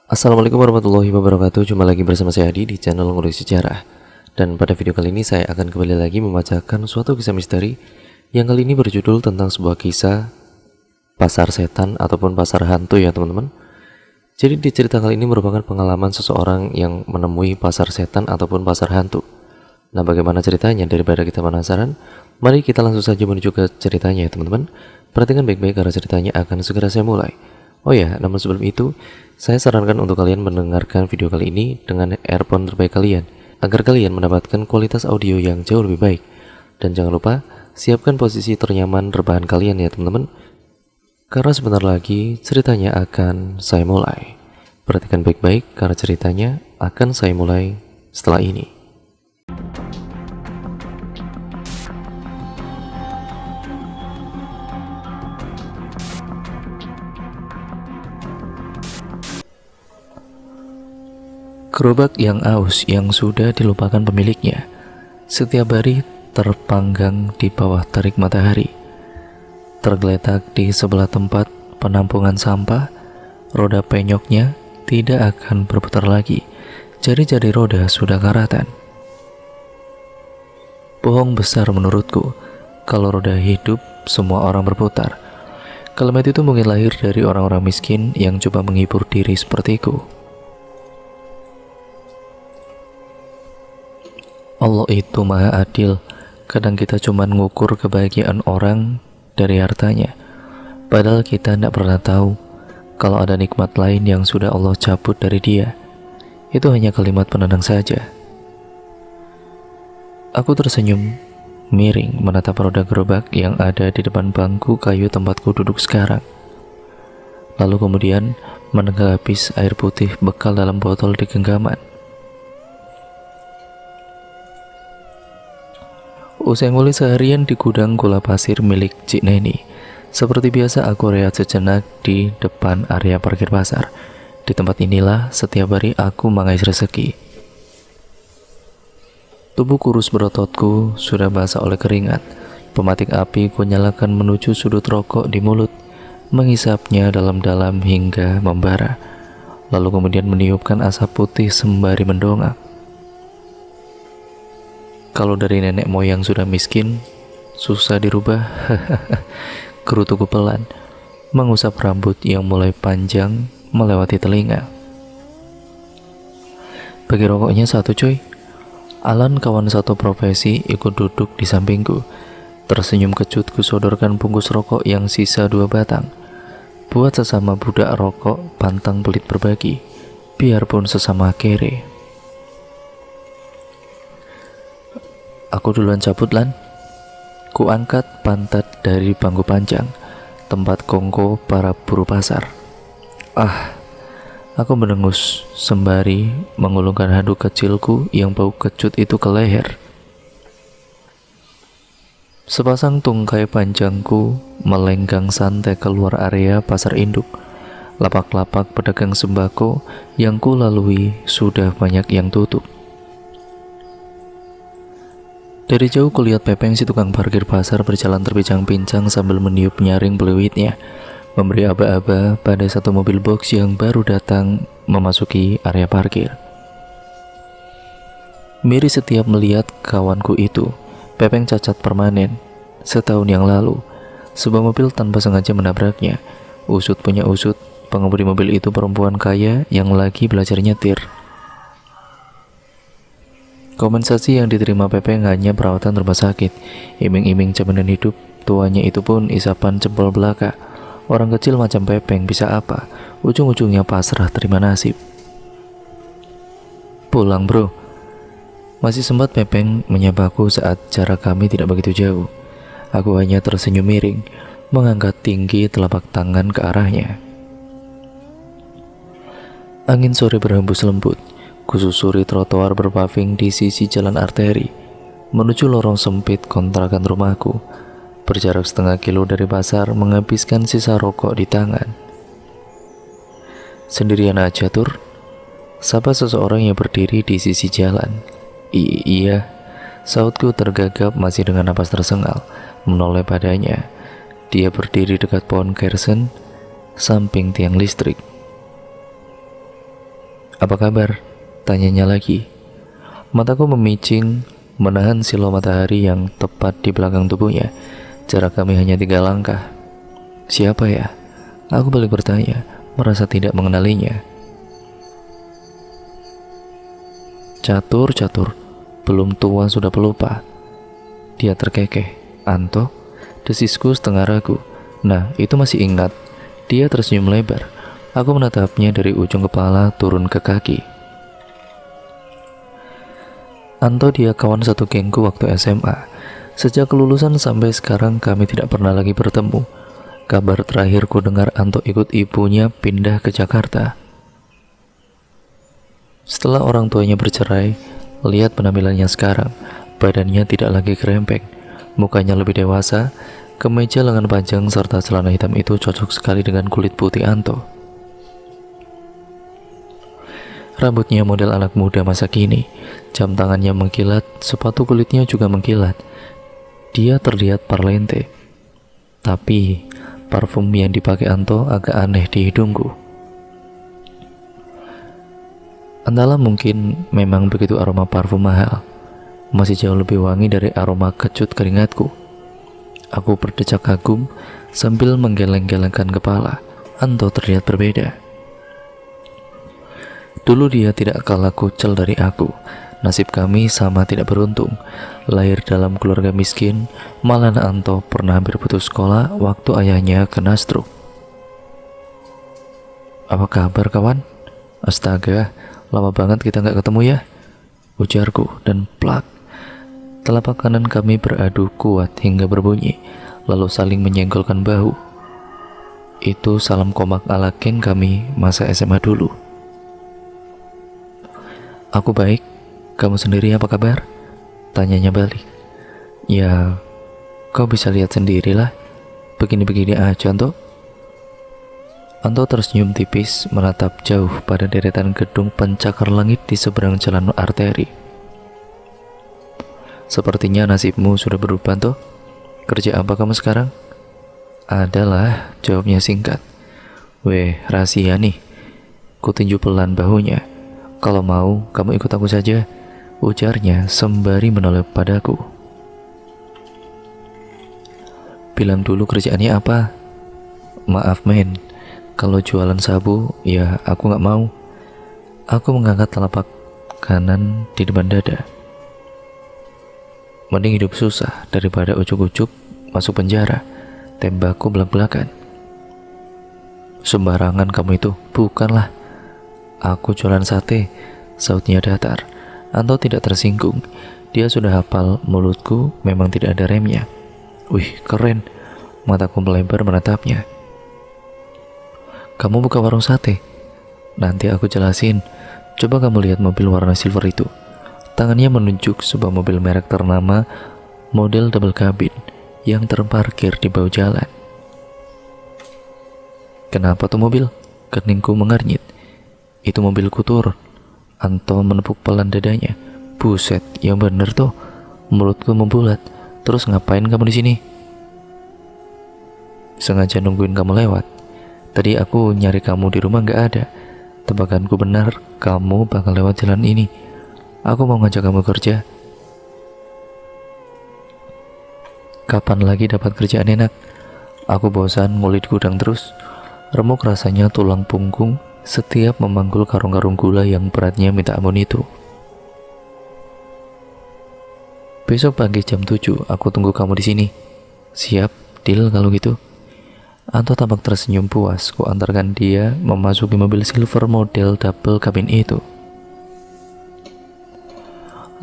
Assalamualaikum warahmatullahi wabarakatuh. Jumpa lagi bersama saya Adi di channel Ngulik Sejarah. Dan pada video kali ini saya akan kembali lagi membacakan suatu kisah misteri yang kali ini berjudul tentang sebuah kisah pasar setan ataupun pasar hantu ya teman-teman. Jadi di cerita kali ini merupakan pengalaman seseorang yang menemui pasar setan ataupun pasar hantu. Nah, bagaimana ceritanya? Daripada kita penasaran, mari kita langsung saja menuju ke ceritanya ya teman-teman. Perhatikan baik-baik karena ceritanya akan segera saya mulai. Oh ya, namun sebelum itu, saya sarankan untuk kalian mendengarkan video kali ini dengan earphone terbaik kalian, agar kalian mendapatkan kualitas audio yang jauh lebih baik. Dan jangan lupa, siapkan posisi ternyaman rebahan kalian ya teman-teman, karena sebentar lagi ceritanya akan saya mulai. Perhatikan baik-baik karena ceritanya akan saya mulai setelah ini. Gerobak yang aus yang sudah dilupakan pemiliknya setiap hari terpanggang di bawah terik matahari. Tergeletak di sebelah tempat penampungan sampah, roda penyoknya tidak akan berputar lagi. Jari-jari roda sudah karatan. Bohong besar menurutku kalau roda hidup semua orang berputar. Kalimat itu mungkin lahir dari orang-orang miskin yang coba menghibur diri sepertiku. Allah itu maha adil. Kadang kita cuma ngukur kebahagiaan orang dari hartanya, padahal kita tidak pernah tahu kalau ada nikmat lain yang sudah Allah cabut dari dia. Itu hanya kalimat penenang saja. Aku tersenyum miring menatap roda gerobak yang ada di depan bangku kayu tempatku duduk sekarang. Lalu kemudian menenggak habis air putih bekal dalam botol di genggaman. Usai nguli seharian di gudang gula pasir milik Cik Neni, seperti biasa aku rehat sejenak di depan area parkir pasar. Di tempat inilah setiap hari aku mengais rezeki. Tubuh kurus berototku sudah basah oleh keringat. Pematik api ku nyalakan menuju sudut rokok di mulut, mengisapnya dalam-dalam hingga membara, lalu kemudian meniupkan asap putih sembari mendongak. Kalau dari nenek moyang sudah miskin, susah dirubah. Gerutuku pelan, mengusap rambut yang mulai panjang melewati telinga. Bagi rokoknya satu coy. Alan, kawan satu profesi, ikut duduk di sampingku. Tersenyum kecut ku sodorkan bungkus rokok yang sisa 2 batang. Buat sesama budak rokok pantang pelit berbagi, biarpun sesama kere. Aku duluan cabut Lan. Ku angkat pantat dari bangku panjang, tempat kongko para buruh pasar. Aku mendengus sembari mengulungkan handuk kecilku yang bau kecut itu ke leher. Sepasang tungkai panjangku melenggang santai keluar area pasar induk. Lapak-lapak pedagang sembako yang ku lalui sudah banyak yang tutup. Dari jauh kulihat Pepeng si tukang parkir pasar berjalan terbincang-bincang sambil meniup nyaring peluitnya, memberi aba-aba pada satu mobil box yang baru datang memasuki area parkir. Miris setiap melihat kawanku itu. Pepeng cacat permanen. Setahun yang lalu, sebuah mobil tanpa sengaja menabraknya. Usut punya usut, pengemudi mobil itu perempuan kaya yang lagi belajar nyetir. Kompensasi yang diterima Pepeng hanya perawatan rumah sakit, iming-iming jaminan hidup, tuanya itu pun isapan jempol belaka. Orang kecil macam Pepeng bisa apa? Ujung-ujungnya pasrah terima nasib. Pulang bro. Masih sempat Pepeng menyapaku saat jarak kami tidak begitu jauh. Aku hanya tersenyum miring, mengangkat tinggi telapak tangan ke arahnya. Angin sore berhembus lembut. Kususuri trotoar berpaving di sisi jalan arteri menuju lorong sempit kontrakan rumahku. Berjarak setengah kilo dari pasar, menghabiskan sisa rokok di tangan. Sendirian aja tur? Sapa seseorang yang berdiri di sisi jalan. Iya, sautku tergagap masih dengan napas tersengal, menoleh padanya. Dia berdiri dekat pohon kersen, samping tiang listrik. Apa kabar? Tanyanya lagi. Mataku memicing, menahan silau matahari yang tepat di belakang tubuhnya. Jarak kami hanya 3 langkah. Siapa ya? Aku balik bertanya, merasa tidak mengenalinya. Catur, belum tua sudah pelupa. Dia terkekeh. Anto? Desisku setengah ragu. Nah, itu masih ingat. Dia tersenyum lebar. Aku menatapnya dari ujung kepala turun ke kaki. Anto, dia kawan satu gengku waktu SMA. Sejak kelulusan sampai sekarang kami tidak pernah lagi bertemu. Kabar terakhir ku dengar Anto ikut ibunya pindah ke Jakarta. Setelah orang tuanya bercerai, lihat penampilannya sekarang. Badannya tidak lagi kerempeng, mukanya lebih dewasa. Kemeja lengan panjang serta celana hitam itu cocok sekali dengan kulit putih Anto. Rambutnya model anak muda masa kini, jam tangannya mengkilat, sepatu kulitnya juga mengkilat. Dia terlihat parlente, tapi parfum yang dipakai Anto agak aneh di hidungku. Entahlah, mungkin memang begitu aroma parfum mahal, masih jauh lebih wangi dari aroma kecut keringatku. Aku berdecak kagum sambil menggeleng-gelengkan kepala. Anto terlihat berbeda. Dulu dia tidak kalah kucel dari aku. Nasib kami sama tidak beruntung. Lahir dalam keluarga miskin, malah Anto pernah hampir putus sekolah waktu ayahnya kena stroke. Apa kabar kawan? Astaga, lama banget kita nggak ketemu ya, ujarku, dan plak. Telapak kanan kami beradu kuat hingga berbunyi, lalu saling menyenggolkan bahu. Itu salam kompak ala geng kami masa SMA dulu. Aku baik, kamu sendiri apa kabar? Tanyanya balik. Ya, kau bisa lihat sendirilah. Begini-begini aja, Anto. Anto tersenyum tipis menatap jauh pada deretan gedung pencakar langit di seberang jalan arteri. Sepertinya nasibmu sudah berubah, Anto. Kerja apa kamu sekarang? Adalah, jawabnya singkat. Weh, rahasia nih. Kutinju pelan bahunya. Kalau mau, kamu ikut aku saja, ujarnya sembari menoleh padaku. Bilang dulu kerjaannya apa? Maaf men, kalau jualan sabu, ya aku gak mau. Aku mengangkat telapak kanan di depan dada. Mending hidup susah daripada ujuk-ujuk masuk penjara, tembakku belak-belakan. Sembarangan kamu itu, bukanlah. Aku jualan sate, sautnya datar. Anto tidak tersinggung. Dia sudah hafal mulutku memang tidak ada remnya. Wih, keren. Mataku melebar menatapnya. Kamu buka warung sate? Nanti aku jelasin. Coba kamu lihat mobil warna silver itu. Tangannya menunjuk sebuah mobil merek ternama, model double cabin yang terparkir di bahu jalan. Kenapa tuh mobil? Keningku mengernyit. Itu mobilku Tur. Anto menepuk pelan dadanya. Buset, yang bener tuh. Mulutku membulat. Terus ngapain kamu di sini? Sengaja nungguin kamu lewat. Tadi aku nyari kamu di rumah gak ada. Tebakanku benar, kamu bakal lewat jalan ini. Aku mau ngajak kamu kerja. Kapan lagi dapat kerjaan enak? Aku bosan ngulit gudang terus. Remuk rasanya tulang punggung setiap memanggul karung-karung gula yang beratnya minta ampun itu. Besok pagi jam 7 aku tunggu kamu di sini. Siap, deal kalau gitu. Anto tampak tersenyum puas. Ku antarkan dia memasuki mobil silver model double cabin itu.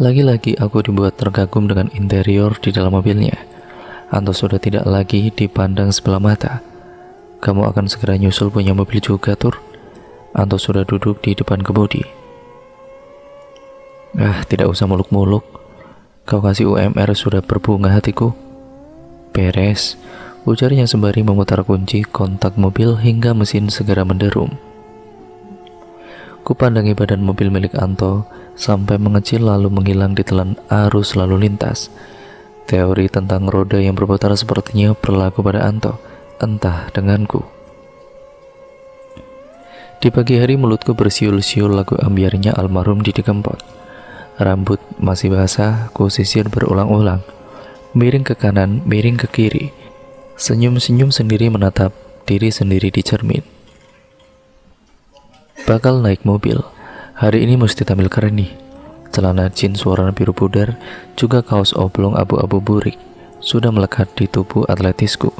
Lagi-lagi aku dibuat terkagum dengan interior di dalam mobilnya. Anto sudah tidak lagi dipandang sebelah mata. Kamu akan segera nyusul punya mobil juga, Tur. Anto sudah duduk di depan kemudi. Tidak usah muluk-muluk. Kau kasih UMR sudah berbunga hatiku. Beres, ujarnya sembari memutar kunci kontak mobil hingga mesin segera menderum. Kupandangi badan mobil milik Anto sampai mengecil lalu menghilang ditelan arus lalu lintas. Teori tentang roda yang berputar sepertinya berlaku pada Anto, entah denganku. Di pagi hari mulutku bersiul-siul lagu ambiarnya almarhum Didi Kempot. Rambut masih basah, ku sisir berulang-ulang. Miring ke kanan, miring ke kiri. Senyum-senyum sendiri menatap diri sendiri di cermin. Bakal naik mobil. Hari ini mesti tampil keren nih. Celana jeans warna biru pudar, juga kaos oblong abu-abu burik, sudah melekat di tubuh atletisku.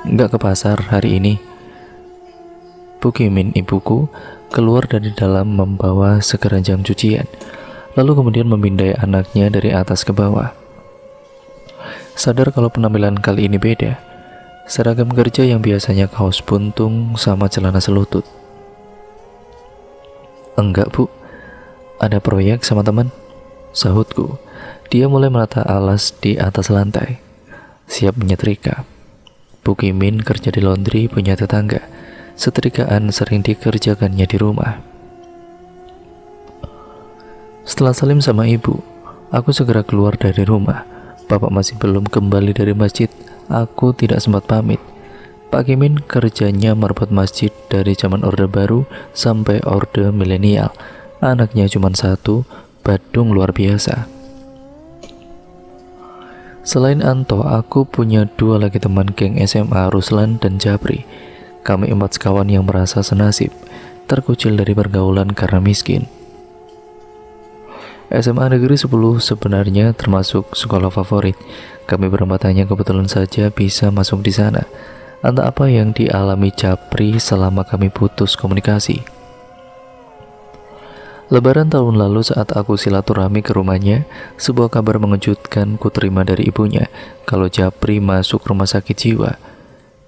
Nggak ke pasar hari ini. Bu Kimin, ibuku, keluar dari dalam membawa sekeranjang cucian, lalu kemudian memindai anaknya dari atas ke bawah. Sadar kalau penampilan kali ini beda. Seragam kerja yang biasanya kaos buntung sama celana selutut. Enggak bu, ada proyek sama teman, sahutku. Dia mulai menata alas di atas lantai, siap menyetrika. Bu Kimin kerja di laundry punya tetangga. Setrikaan sering dikerjakannya di rumah. Setelah salim sama ibu, aku segera keluar dari rumah. Bapak masih belum kembali dari masjid. Aku tidak sempat pamit. Pak Kimin kerjanya merebut masjid dari zaman Orde Baru sampai Orde Milenial. Anaknya cuma satu, badung luar biasa. Selain Anto, aku punya dua lagi teman geng SMA, Ruslan dan Jabri. Kami 4 sekawan yang merasa senasib, terkucil dari pergaulan karena miskin. SMA Negeri 10 sebenarnya termasuk sekolah favorit. Kami berempat hanya kebetulan saja bisa masuk di sana. Entah apa yang dialami Japri selama kami putus komunikasi. Lebaran tahun lalu saat aku silaturahmi ke rumahnya, sebuah kabar mengejutkan ku terima dari ibunya kalau Japri masuk rumah sakit jiwa.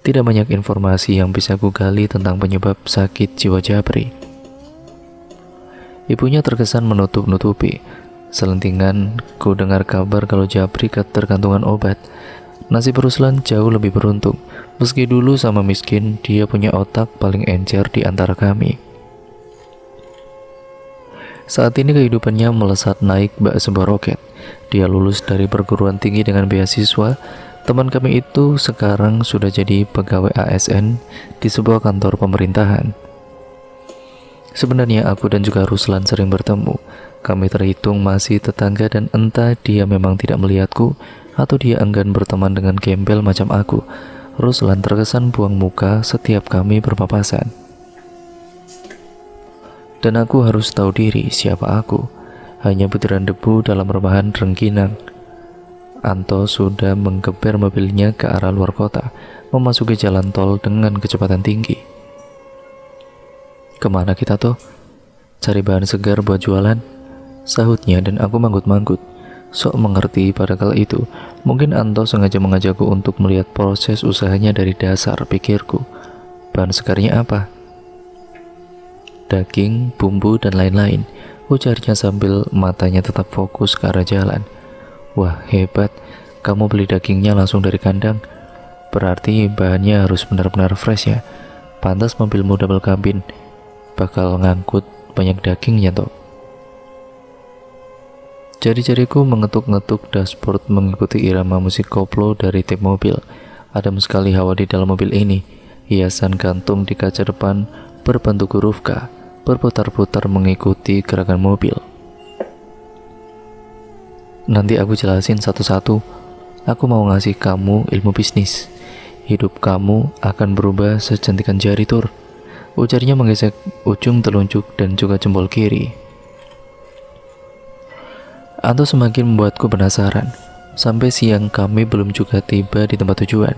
Tidak banyak informasi yang bisa ku gali tentang penyebab sakit jiwa Japri. Ibunya terkesan menutup-nutupi. Selentingan ku dengar kabar kalau Japri ketergantungan obat. Nasib Ruslan jauh lebih beruntung. Meski dulu sama miskin, dia punya otak paling encer di antara kami. Saat ini kehidupannya melesat naik bak sebuah roket. Dia lulus dari perguruan tinggi dengan beasiswa. Teman kami itu sekarang sudah jadi pegawai ASN di sebuah kantor pemerintahan. Sebenarnya aku dan juga Ruslan sering bertemu. Kami terhitung masih tetangga dan entah dia memang tidak melihatku atau dia enggan berteman dengan gembel macam aku. Ruslan terkesan buang muka setiap kami berpapasan. Dan aku harus tahu diri siapa aku. Hanya butiran debu dalam rebahan rengginang. Anto sudah menggeber mobilnya ke arah luar kota, memasuki jalan tol dengan kecepatan tinggi. Kemana kita tuh? Cari bahan segar buat jualan, sahutnya dan aku manggut-manggut. Sok mengerti pada kala itu. Mungkin Anto sengaja mengajakku untuk melihat proses usahanya dari dasar, pikirku. Bahan segarnya apa? Daging, bumbu, dan lain-lain, ujarnya sambil matanya tetap fokus ke arah jalan. Wah, hebat, kamu beli dagingnya langsung dari kandang. Berarti bahannya harus benar-benar fresh ya. Pantas mobilmu double cabin, bakal ngangkut banyak dagingnya toh. Jari-jariku mengetuk-ngetuk dashboard mengikuti irama musik koplo dari tip mobil. Adem sekali hawa di dalam mobil ini. Hiasan gantung di kaca depan berbentuk huruf K, berputar-putar mengikuti gerakan mobil. Nanti aku jelasin satu-satu. Aku mau ngasih kamu ilmu bisnis. Hidup kamu akan berubah sejentikan jari tur. Ujarnya menggesek ujung telunjuk dan juga jempol kiri. Anto semakin membuatku penasaran. Sampai siang kami belum juga tiba di tempat tujuan.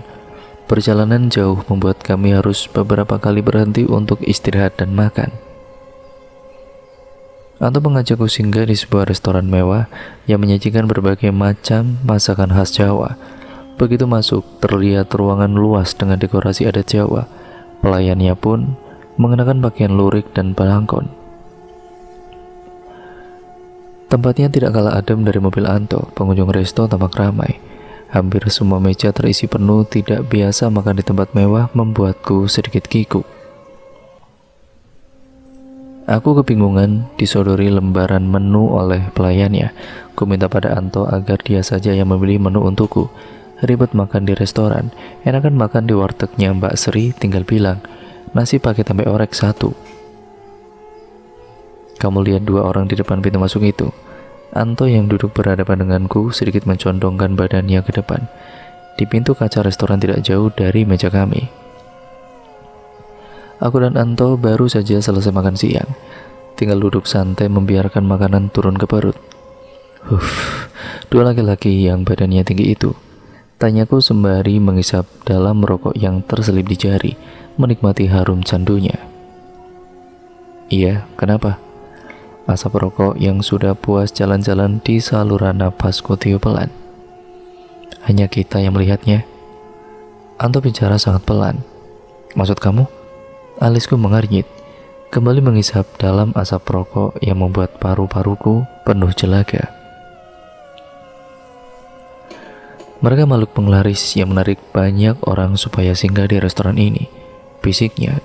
Perjalanan jauh membuat kami harus beberapa kali berhenti untuk istirahat dan makan. Anto mengajakku singgah di sebuah restoran mewah yang menyajikan berbagai macam masakan khas Jawa. Begitu masuk, terlihat ruangan luas dengan dekorasi adat Jawa. Pelayannya pun mengenakan pakaian lurik dan balangkon. Tempatnya tidak kalah adem dari mobil Anto. Pengunjung resto tampak ramai. Hampir semua meja terisi penuh. Tidak biasa makan di tempat mewah membuatku sedikit kikuk. Aku kebingungan disodori lembaran menu oleh pelayannya. Ku minta pada Anto agar dia saja yang memilih menu untukku. Ribet makan di restoran, enakan makan di wartegnya Mbak Sri, tinggal bilang. nasi pakai tempe orek 1. Kamu lihat 2 orang di depan pintu masuk itu. Anto yang duduk berhadapan denganku sedikit mencondongkan badannya ke depan. Di pintu kaca restoran tidak jauh dari meja kami. Aku dan Anto baru saja selesai makan siang. Tinggal duduk santai membiarkan makanan turun ke perut. 2 laki-laki yang badannya tinggi itu, tanyaku sembari menghisap dalam rokok yang terselip di jari, menikmati harum candunya. Iya, kenapa? Asap rokok yang sudah puas jalan-jalan di saluran napasku tiup pelan. Hanya kita yang melihatnya. Anto bicara sangat pelan. Maksud kamu? Alisku mengernyit, kembali menghisap dalam asap rokok yang membuat paru-paruku penuh jelaga. Mereka makhluk penglaris yang menarik banyak orang supaya singgah di restoran ini, bisiknya.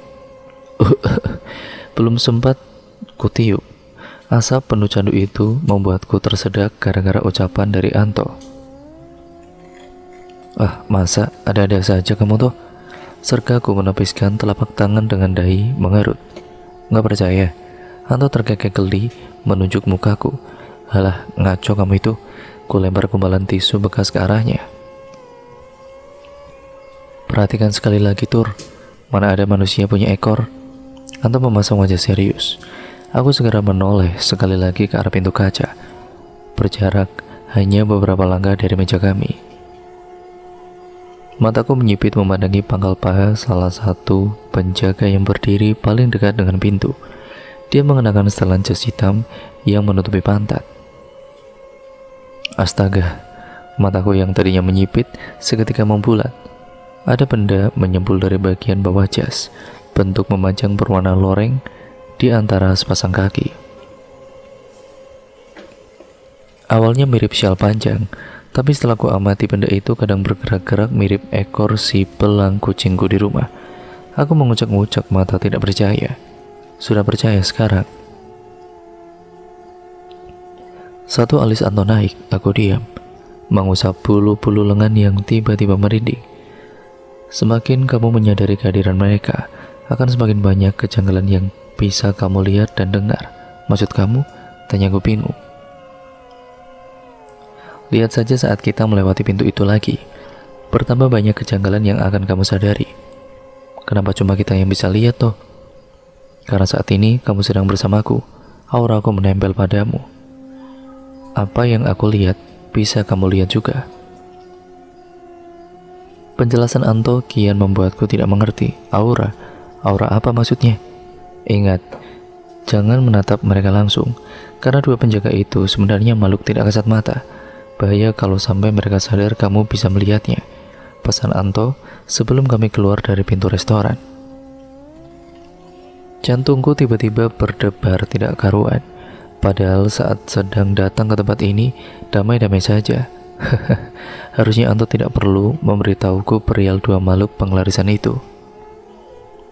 Belum sempat kutiup, asap penuh candu itu membuatku tersedak gara-gara ucapan dari Anto. Masa ada-ada saja kamu tuh? Sergaku menepiskan telapak tangan dengan dahi mengerut. Nggak percaya? Anto terkekeh geli menunjuk mukaku. Halah, ngaco kamu itu. Ku lempar gumpalan tisu bekas ke arahnya. Perhatikan sekali lagi, Tur. Mana ada manusia punya ekor? Anto memasang wajah serius. Aku segera menoleh sekali lagi ke arah pintu kaca. Berjarak hanya beberapa langkah dari meja kami. Mataku menyipit memandangi pangkal paha salah satu penjaga yang berdiri paling dekat dengan pintu. Dia mengenakan setelan jas hitam yang menutupi pantat. Astaga, mataku yang tadinya menyipit seketika membulat. Ada benda menyembul dari bagian bawah jas, bentuk memanjang berwarna loreng di antara sepasang kaki. Awalnya mirip syal panjang, tapi setelah ku amati benda itu kadang bergerak-gerak mirip ekor si belang kucingku di rumah. Aku mengucek-ngucek mata tidak percaya. Sudah percaya sekarang. Satu alis Anto naik, aku diam, mengusap bulu-bulu lengan yang tiba-tiba merinding. Semakin kamu menyadari kehadiran mereka, akan semakin banyak kejanggalan yang bisa kamu lihat dan dengar. Maksud kamu? Tanyaku bingung. Lihat saja saat kita melewati pintu itu lagi. Bertambah banyak kejanggalan yang akan kamu sadari. Kenapa cuma kita yang bisa lihat toh? Karena saat ini kamu sedang bersamaku. Auraku menempel padamu. Apa yang aku lihat bisa kamu lihat juga. Penjelasan Anto kian membuatku tidak mengerti. Aura apa maksudnya? Ingat, jangan menatap mereka langsung, karena 2 penjaga itu sebenarnya makhluk tidak kasat mata. Bahaya kalau sampai mereka sadar kamu bisa melihatnya. Pesan Anto sebelum kami keluar dari pintu restoran. Jantungku tiba-tiba berdebar tidak karuan. Padahal saat sedang datang ke tempat ini damai-damai saja. Harusnya Anto tidak perlu memberitahuku perihal 2 makhluk penglarisan itu.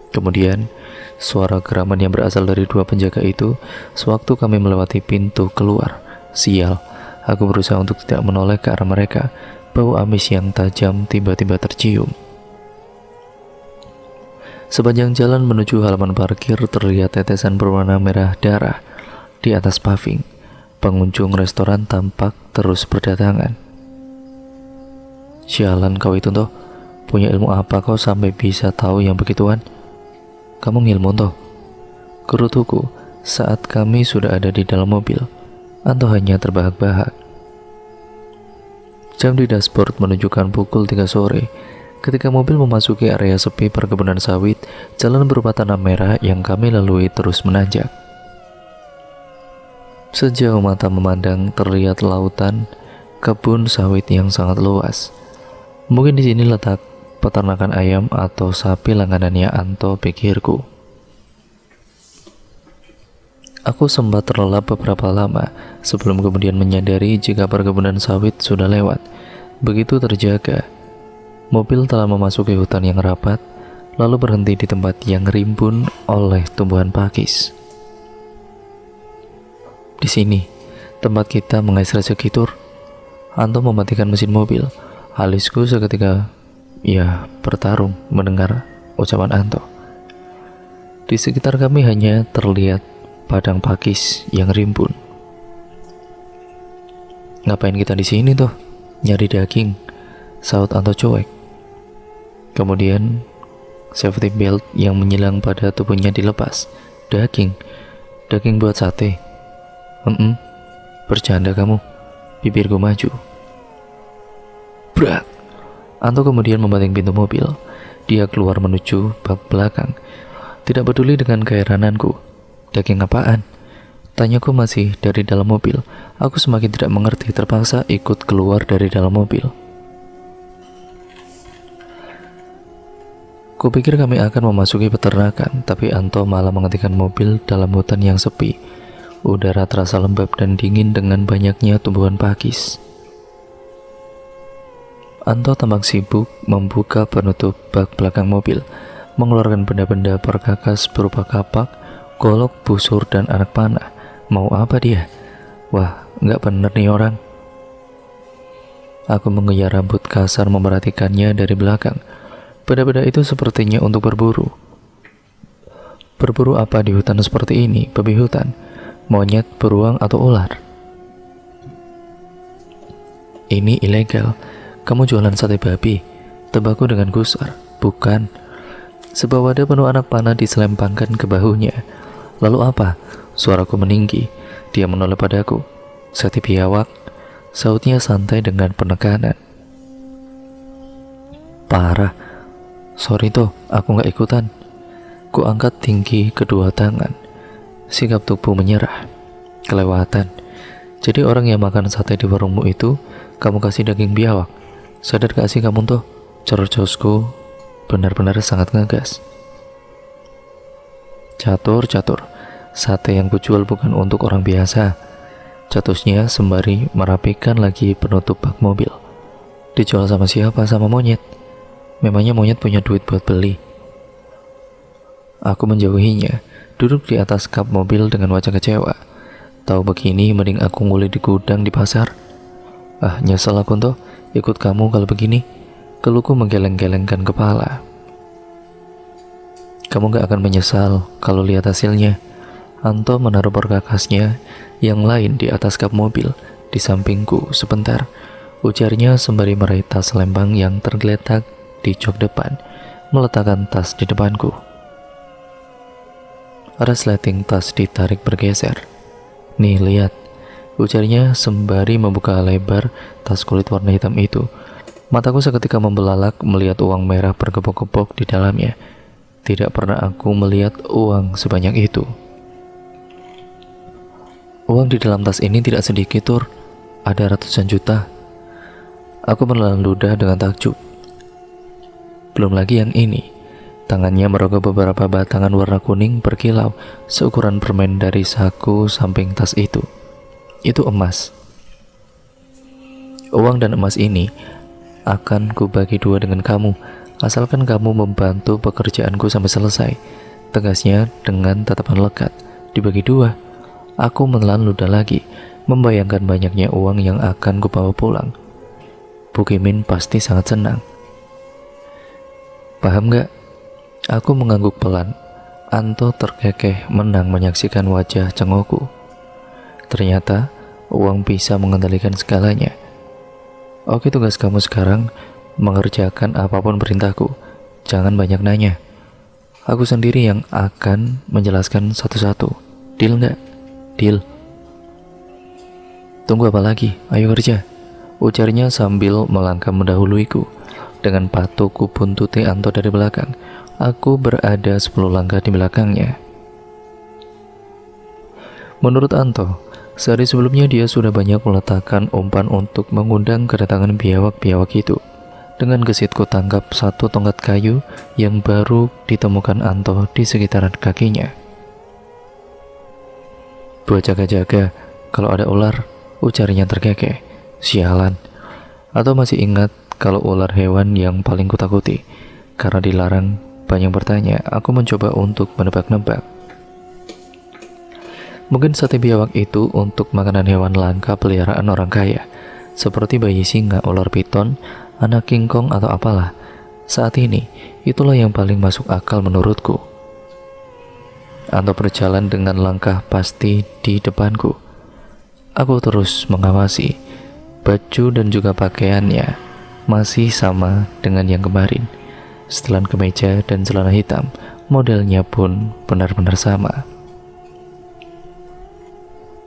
Kemudian suara geraman yang berasal dari 2 penjaga itu sewaktu kami melewati pintu keluar. Sial, aku berusaha untuk tidak menoleh ke arah mereka. Bau amis yang tajam tiba-tiba tercium. Sepanjang jalan menuju halaman parkir terlihat tetesan berwarna merah darah di atas paving. Pengunjung restoran tampak terus berdatangan. Sialan kau itu toh, punya ilmu apa kau sampai bisa tahu yang begituan? Kamu ngilmu toh? Gerutuku saat kami sudah ada di dalam mobil. Anto hanya terbahak-bahak. Jam di dashboard menunjukkan pukul 3 sore. Ketika mobil memasuki area sepi perkebunan sawit, jalan berupa tanah merah yang kami lalui terus menanjak. Sejauh mata memandang terlihat lautan kebun sawit yang sangat luas. Mungkin di sini letak peternakan ayam atau sapi langganannya Anto, pikirku. Aku sempat terlelap beberapa lama sebelum kemudian menyadari jika perkebunan sawit sudah lewat. Begitu terjaga, mobil telah memasuki hutan yang rapat, lalu berhenti di tempat yang rimbun oleh tumbuhan pakis. Di sini, tempat kita mengais rezeki, Tur. Anto mematikan mesin mobil. Alisku seketika bertarung mendengar ucapan Anto. Di sekitar kami hanya terlihat padang pakis yang rimbun. "Ngapain kita di sini toh? Nyari daging," saut Anto cuek. Kemudian safety belt yang menyilang pada tubuhnya dilepas. "Daging? Daging buat sate?" Bercanda kamu." Bibirku maju. Brak! Anto kemudian membanting pintu mobil. Dia keluar menuju bak belakang. Tidak peduli dengan keherananku. "Daging apaan?" Tanyaku masih dari dalam mobil. Aku semakin tidak mengerti, terpaksa ikut keluar dari dalam mobil. Kupikir kami akan memasuki peternakan, tapi Anto malah menghentikan mobil dalam hutan yang sepi. Udara terasa lembab dan dingin dengan banyaknya tumbuhan pakis. Anto tampak sibuk membuka penutup bak belakang mobil, mengeluarkan benda-benda perkakas berupa kapak, golok, busur, dan anak panah. Mau apa dia? Wah, nggak bener nih orang. Aku mengguyar rambut kasar memperhatikannya dari belakang. Benda-benda itu sepertinya untuk berburu. Berburu apa di hutan seperti ini, babi hutan? Monyet, beruang, atau ular? Ini ilegal. Kamu jualan sate babi, tebakku dengan gusar. Bukan. Sebuah wadah penuh anak panah diselempangkan ke bahunya. Lalu apa? Suaraku meninggi. Dia menoleh padaku. "Sate biawak," sautnya santai dengan penekanan. Parah. "Sorry toh, aku gak ikutan." Ku angkat tinggi kedua tangan. Sikap tubuh menyerah. Kelewatan. Jadi orang yang makan sate di warungmu itu kamu kasih daging biawak. Sadar gak sih kamu tuh? Cercosku benar-benar sangat ngegas. Catur. Sate yang kujual bukan untuk orang biasa. Catusnya sembari merapikan lagi penutup bak mobil. Dijual sama siapa? Sama monyet. Memangnya monyet punya duit buat beli? Aku menjauhinya, duduk di atas kap mobil dengan wajah kecewa. Tahu begini mending aku nguli di gudang di pasar. Ah, nyesel aku tuh ikut kamu kalau begini. Keluhku menggeleng-gelengkan kepala. Kamu gak akan menyesal kalau lihat hasilnya. Anto menaruh perkakasnya yang lain di atas kap mobil di sampingku sebentar. Ujarnya sembari meraih tas lembang yang tergeletak di jok depan, meletakkan tas di depanku. Resleting tas ditarik bergeser. Nih lihat, ujarnya sembari membuka lebar tas kulit warna hitam itu. Mataku seketika membelalak melihat uang merah bergebok-gebok di dalamnya. Tidak pernah aku melihat uang sebanyak itu. Uang di dalam tas ini tidak sedikit, Tur. Ada ratusan juta. Aku menelan ludah dengan takjub. Belum lagi yang ini. Tangannya merogoh beberapa batangan warna kuning berkilau seukuran permen dari saku samping tas itu. Itu emas. Uang dan emas ini akan kubagi dua dengan kamu, asalkan kamu membantu pekerjaanku sampai selesai, tegasnya dengan tatapan lekat. Dibagi dua. Aku menelan ludah lagi, membayangkan banyaknya uang yang akan kubawa pulang. Bu Kimin pasti sangat senang. Paham gak? Aku mengangguk pelan. Anto terkekeh menang menyaksikan wajah cengokku. Ternyata uang bisa mengendalikan segalanya. Oke, tugas kamu sekarang mengerjakan apapun perintahku. Jangan banyak nanya. Aku sendiri yang akan menjelaskan satu-satu. Deal nggak? Deal. Tunggu apa lagi? Ayo kerja, ujarnya sambil melangkah mendahuluiku. Dengan patuh ku buntuti Anto dari belakang. Aku berada 10 langkah di belakangnya. Menurut Anto, sehari sebelumnya dia sudah banyak meletakkan umpan untuk mengundang kedatangan biawak-biawak itu. Dengan gesit ku tangkap satu tongkat kayu yang baru ditemukan Anto di sekitaran kakinya. Buat jaga-jaga, kalau ada ular, ujarnya terkekeh. Sialan. Atau masih ingat kalau ular hewan yang paling kutakuti? Karena dilarang banyak bertanya, aku mencoba untuk menebak-nebak. Mungkin sate biawak itu untuk makanan hewan langka peliharaan orang kaya, seperti bayi singa, ular piton, anak kingkong, atau apalah. Saat ini, itulah yang paling masuk akal menurutku. Anto berjalan dengan langkah pasti di depanku. Aku terus mengawasi. Baju dan juga pakaiannya masih sama dengan yang kemarin. Setelan kemeja dan celana hitam, modelnya pun benar-benar sama.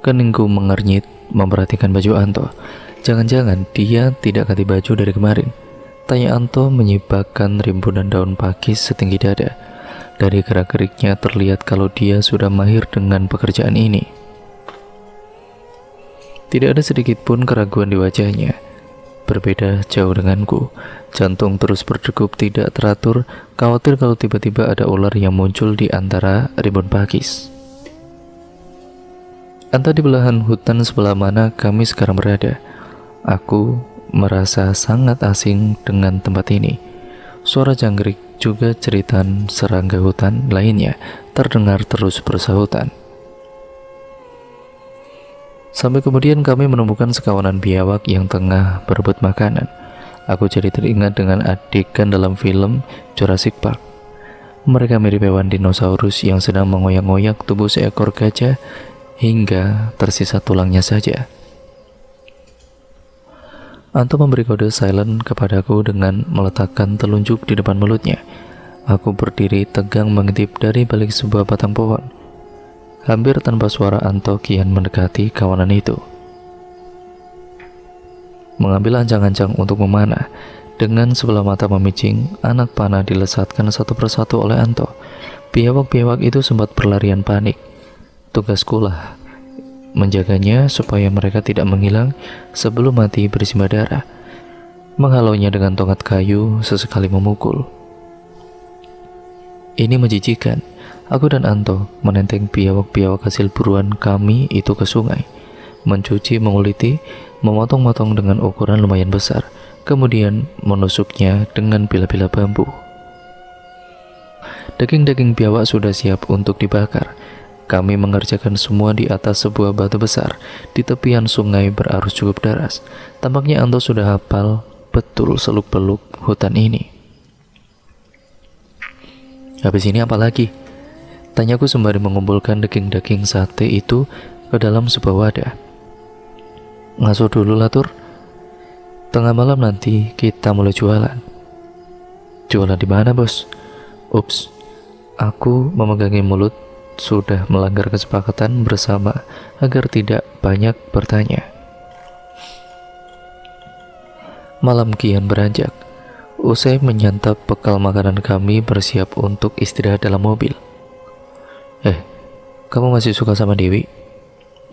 Keningku mengernyit memperhatikan baju Anto. Jangan-jangan dia tidak ganti baju dari kemarin, tanya Anto menyibakkan rimbunan daun pakis setinggi dada. Dari gerak-geriknya terlihat kalau dia sudah mahir dengan pekerjaan ini. Tidak ada sedikit pun keraguan di wajahnya. Berbeda jauh denganku. Jantung terus berdegup tidak teratur, khawatir kalau tiba-tiba ada ular yang muncul di antara rimbun pakis. Entah di belahan hutan sebelah mana kami sekarang berada. Aku merasa sangat asing dengan tempat ini. Suara jangkrik juga jeritan serangga hutan lainnya terdengar terus bersahutan. Sampai kemudian kami menemukan sekawanan biawak yang tengah berebut makanan. Aku jadi teringat dengan adegan dalam film Jurassic Park. Mereka mirip hewan dinosaurus yang sedang mengoyak-ngoyak tubuh seekor gajah hingga tersisa tulangnya saja. Anto memberi kode silent kepadaku dengan meletakkan telunjuk di depan mulutnya. Aku berdiri tegang mengintip dari balik sebuah batang pohon. Hampir tanpa suara Anto kian mendekati kawanan itu. Mengambil ancang-ancang untuk memanah, dengan sebelah mata memicing, anak panah dilesatkan satu persatu oleh Anto. Biawak-biawak itu sempat berlarian panik. Tugasku lah menjaganya supaya mereka tidak menghilang sebelum mati bersimbah darah. Menghalaunya dengan tongkat kayu, sesekali memukul. Ini menjijikan. Aku dan Anto menenteng biawak-biawak hasil buruan kami itu ke sungai, mencuci, menguliti, memotong-motong dengan ukuran lumayan besar, kemudian menusuknya dengan bila-bila bambu. Daging-daging biawak sudah siap untuk dibakar. Kami mengerjakan semua di atas sebuah batu besar di tepian sungai berarus cukup deras. Tampaknya Anto sudah hafal betul seluk-beluk hutan ini. Habis ini apa lagi? Tanyaku sembari mengumpulkan daging-daging sate itu ke dalam sebuah wadah. Ngasuh dulu lah, Tur. Tengah malam nanti kita mulai jualan. Jualan di mana, Bos? Ups, aku memegangi mulut. Sudah melanggar kesepakatan bersama agar tidak banyak bertanya. Malam kian beranjak. Usai menyantap bekal makanan kami bersiap untuk istirahat dalam mobil. Kamu masih suka sama Dewi?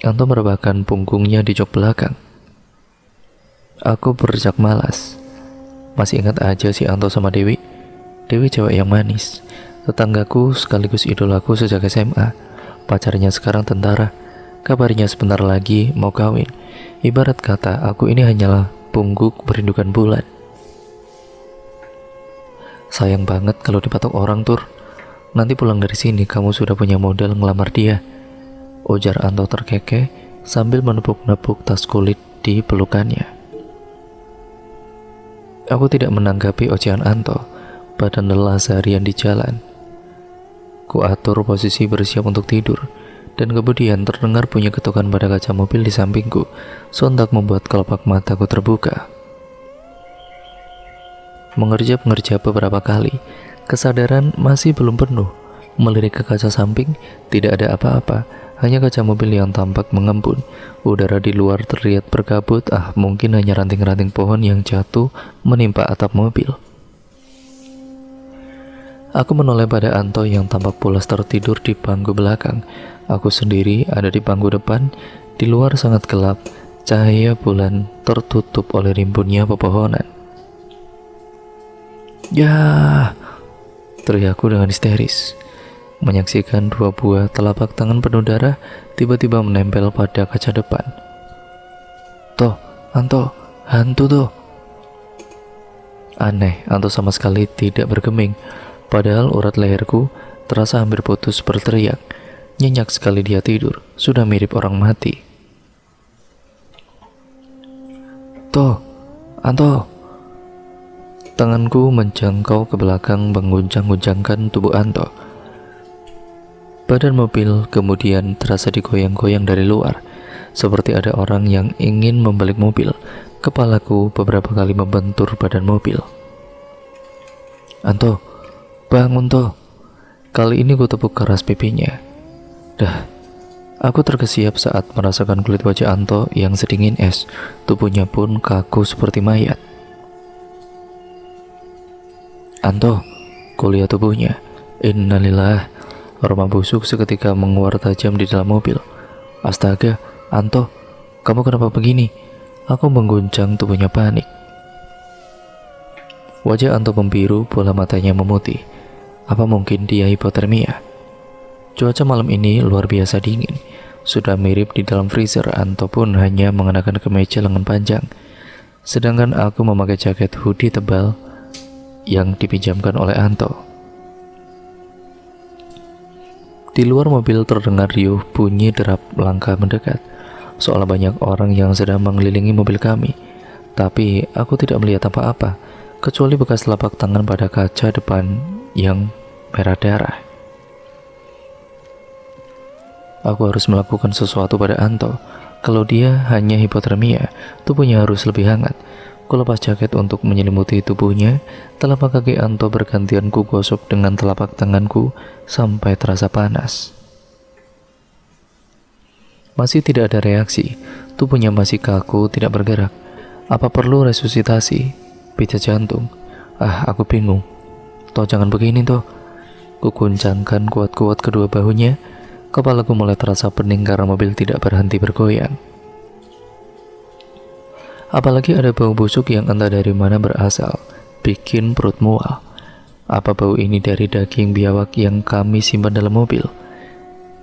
Anto merebahkan punggungnya di jok belakang. Aku berjak malas. Masih ingat aja si Anto sama Dewi. Dewi cewek yang manis, tetanggaku sekaligus idolaku sejak SMA. Pacarnya sekarang tentara. Kabarnya sebentar lagi mau kawin. Ibarat kata aku ini hanyalah pungguk merindukan bulan. Sayang banget kalau dipatok orang, Tur. Nanti pulang dari sini kamu sudah punya modal ngelamar dia, ujar Anto terkekeh sambil menepuk-nepuk tas kulit di pelukannya. Aku tidak menanggapi ocehan Anto. Badan lelah seharian di jalan. Ku atur posisi bersiap untuk tidur, dan kemudian terdengar bunyi ketukan pada kaca mobil di sampingku. Sontak membuat kelopak mataku terbuka. Mengerjap-ngerjap beberapa kali, kesadaran masih belum penuh. Melirik ke kaca samping, tidak ada apa-apa, hanya kaca mobil yang tampak mengembun. Udara di luar terlihat berkabut, mungkin hanya ranting-ranting pohon yang jatuh menimpa atap mobil. Aku menoleh pada Anto yang tampak pulas tertidur di bangku belakang. Aku sendiri ada di bangku depan. Di luar sangat gelap, cahaya bulan tertutup oleh rimbunnya pepohonan. Ya, teriakku dengan histeris. Menyaksikan dua buah telapak tangan penuh darah tiba-tiba menempel pada kaca depan. Toh, Anto, hantu tuh. Aneh, Anto sama sekali tidak bergeming. Padahal urat leherku terasa hampir putus berteriak. Nyenyak sekali dia tidur, sudah mirip orang mati. Toh, Anto. Tanganku menjangkau ke belakang mengguncang-guncangkan tubuh Anto. Badan mobil kemudian terasa digoyang-goyang dari luar, seperti ada orang yang ingin membalik mobil. Kepalaku beberapa kali membentur badan mobil. "Anto, bangun toh." Kali ini ku tepuk keras pipinya. Dah, aku terkesiap saat merasakan kulit wajah Anto yang sedingin es. Tubuhnya pun kaku seperti mayat. "Anto," kulihat tubuhnya. Innalillah. Aroma busuk seketika menguar tajam di dalam mobil. "Astaga, Anto, kamu kenapa begini?" Aku mengguncang tubuhnya panik. Wajah Anto membiru, bola matanya memutih. Apa mungkin dia hipotermia? Cuaca malam ini luar biasa dingin. Sudah mirip di dalam freezer. Anto pun hanya mengenakan kemeja lengan panjang, sedangkan aku memakai jaket hoodie tebal yang dipinjamkan oleh Anto. Di luar mobil terdengar riuh bunyi derap langkah mendekat, seolah banyak orang yang sedang mengelilingi mobil kami. Tapi aku tidak melihat apa-apa, kecuali bekas telapak tangan pada kaca depan yang merah darah. Aku harus melakukan sesuatu pada Anto. Kalau dia hanya hipotermia, tubuhnya harus lebih hangat. Ku lepas jaket untuk menyelimuti tubuhnya. Telapak kaki Anto bergantian ku gosok dengan telapak tanganku sampai terasa panas. Masih tidak ada reaksi. Tubuhnya masih kaku, tidak bergerak. Apa perlu resusitasi? Pijat jantung? Aku bingung. Toh jangan begini toh. Ku kuncangkan kuat-kuat kedua bahunya. Kepalaku mulai terasa pening karena mobil tidak berhenti bergoyang. Apalagi ada bau busuk yang entah dari mana berasal, bikin perut mual. Apa bau ini dari daging biawak yang kami simpan dalam mobil?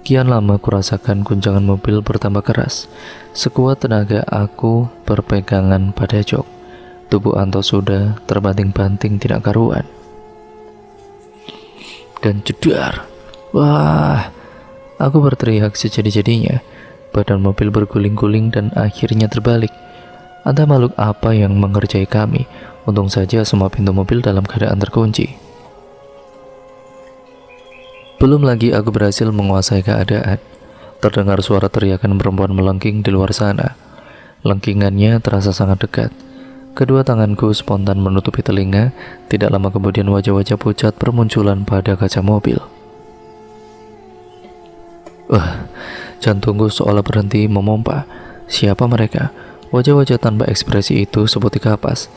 Kian lama kurasakan guncangan mobil bertambah keras. Sekuat tenaga aku berpegangan pada jok. Tubuh Anto sudah terbanting-banting tidak karuan. Dan jedar. Wah, aku berteriak sejadi-jadinya. Badan mobil berguling-guling dan akhirnya terbalik. Entah makhluk apa yang mengerjai kami. Untung saja semua pintu mobil dalam keadaan terkunci. Belum lagi aku berhasil menguasai keadaan. Terdengar suara teriakan perempuan melengking di luar sana. Lengkingannya terasa sangat dekat. Kedua tanganku spontan menutupi telinga. Tidak lama kemudian wajah-wajah pucat bermunculan pada kaca mobil. Jantungku seolah berhenti memompa. Siapa mereka? Wajah-wajah tanpa ekspresi itu seperti kapas.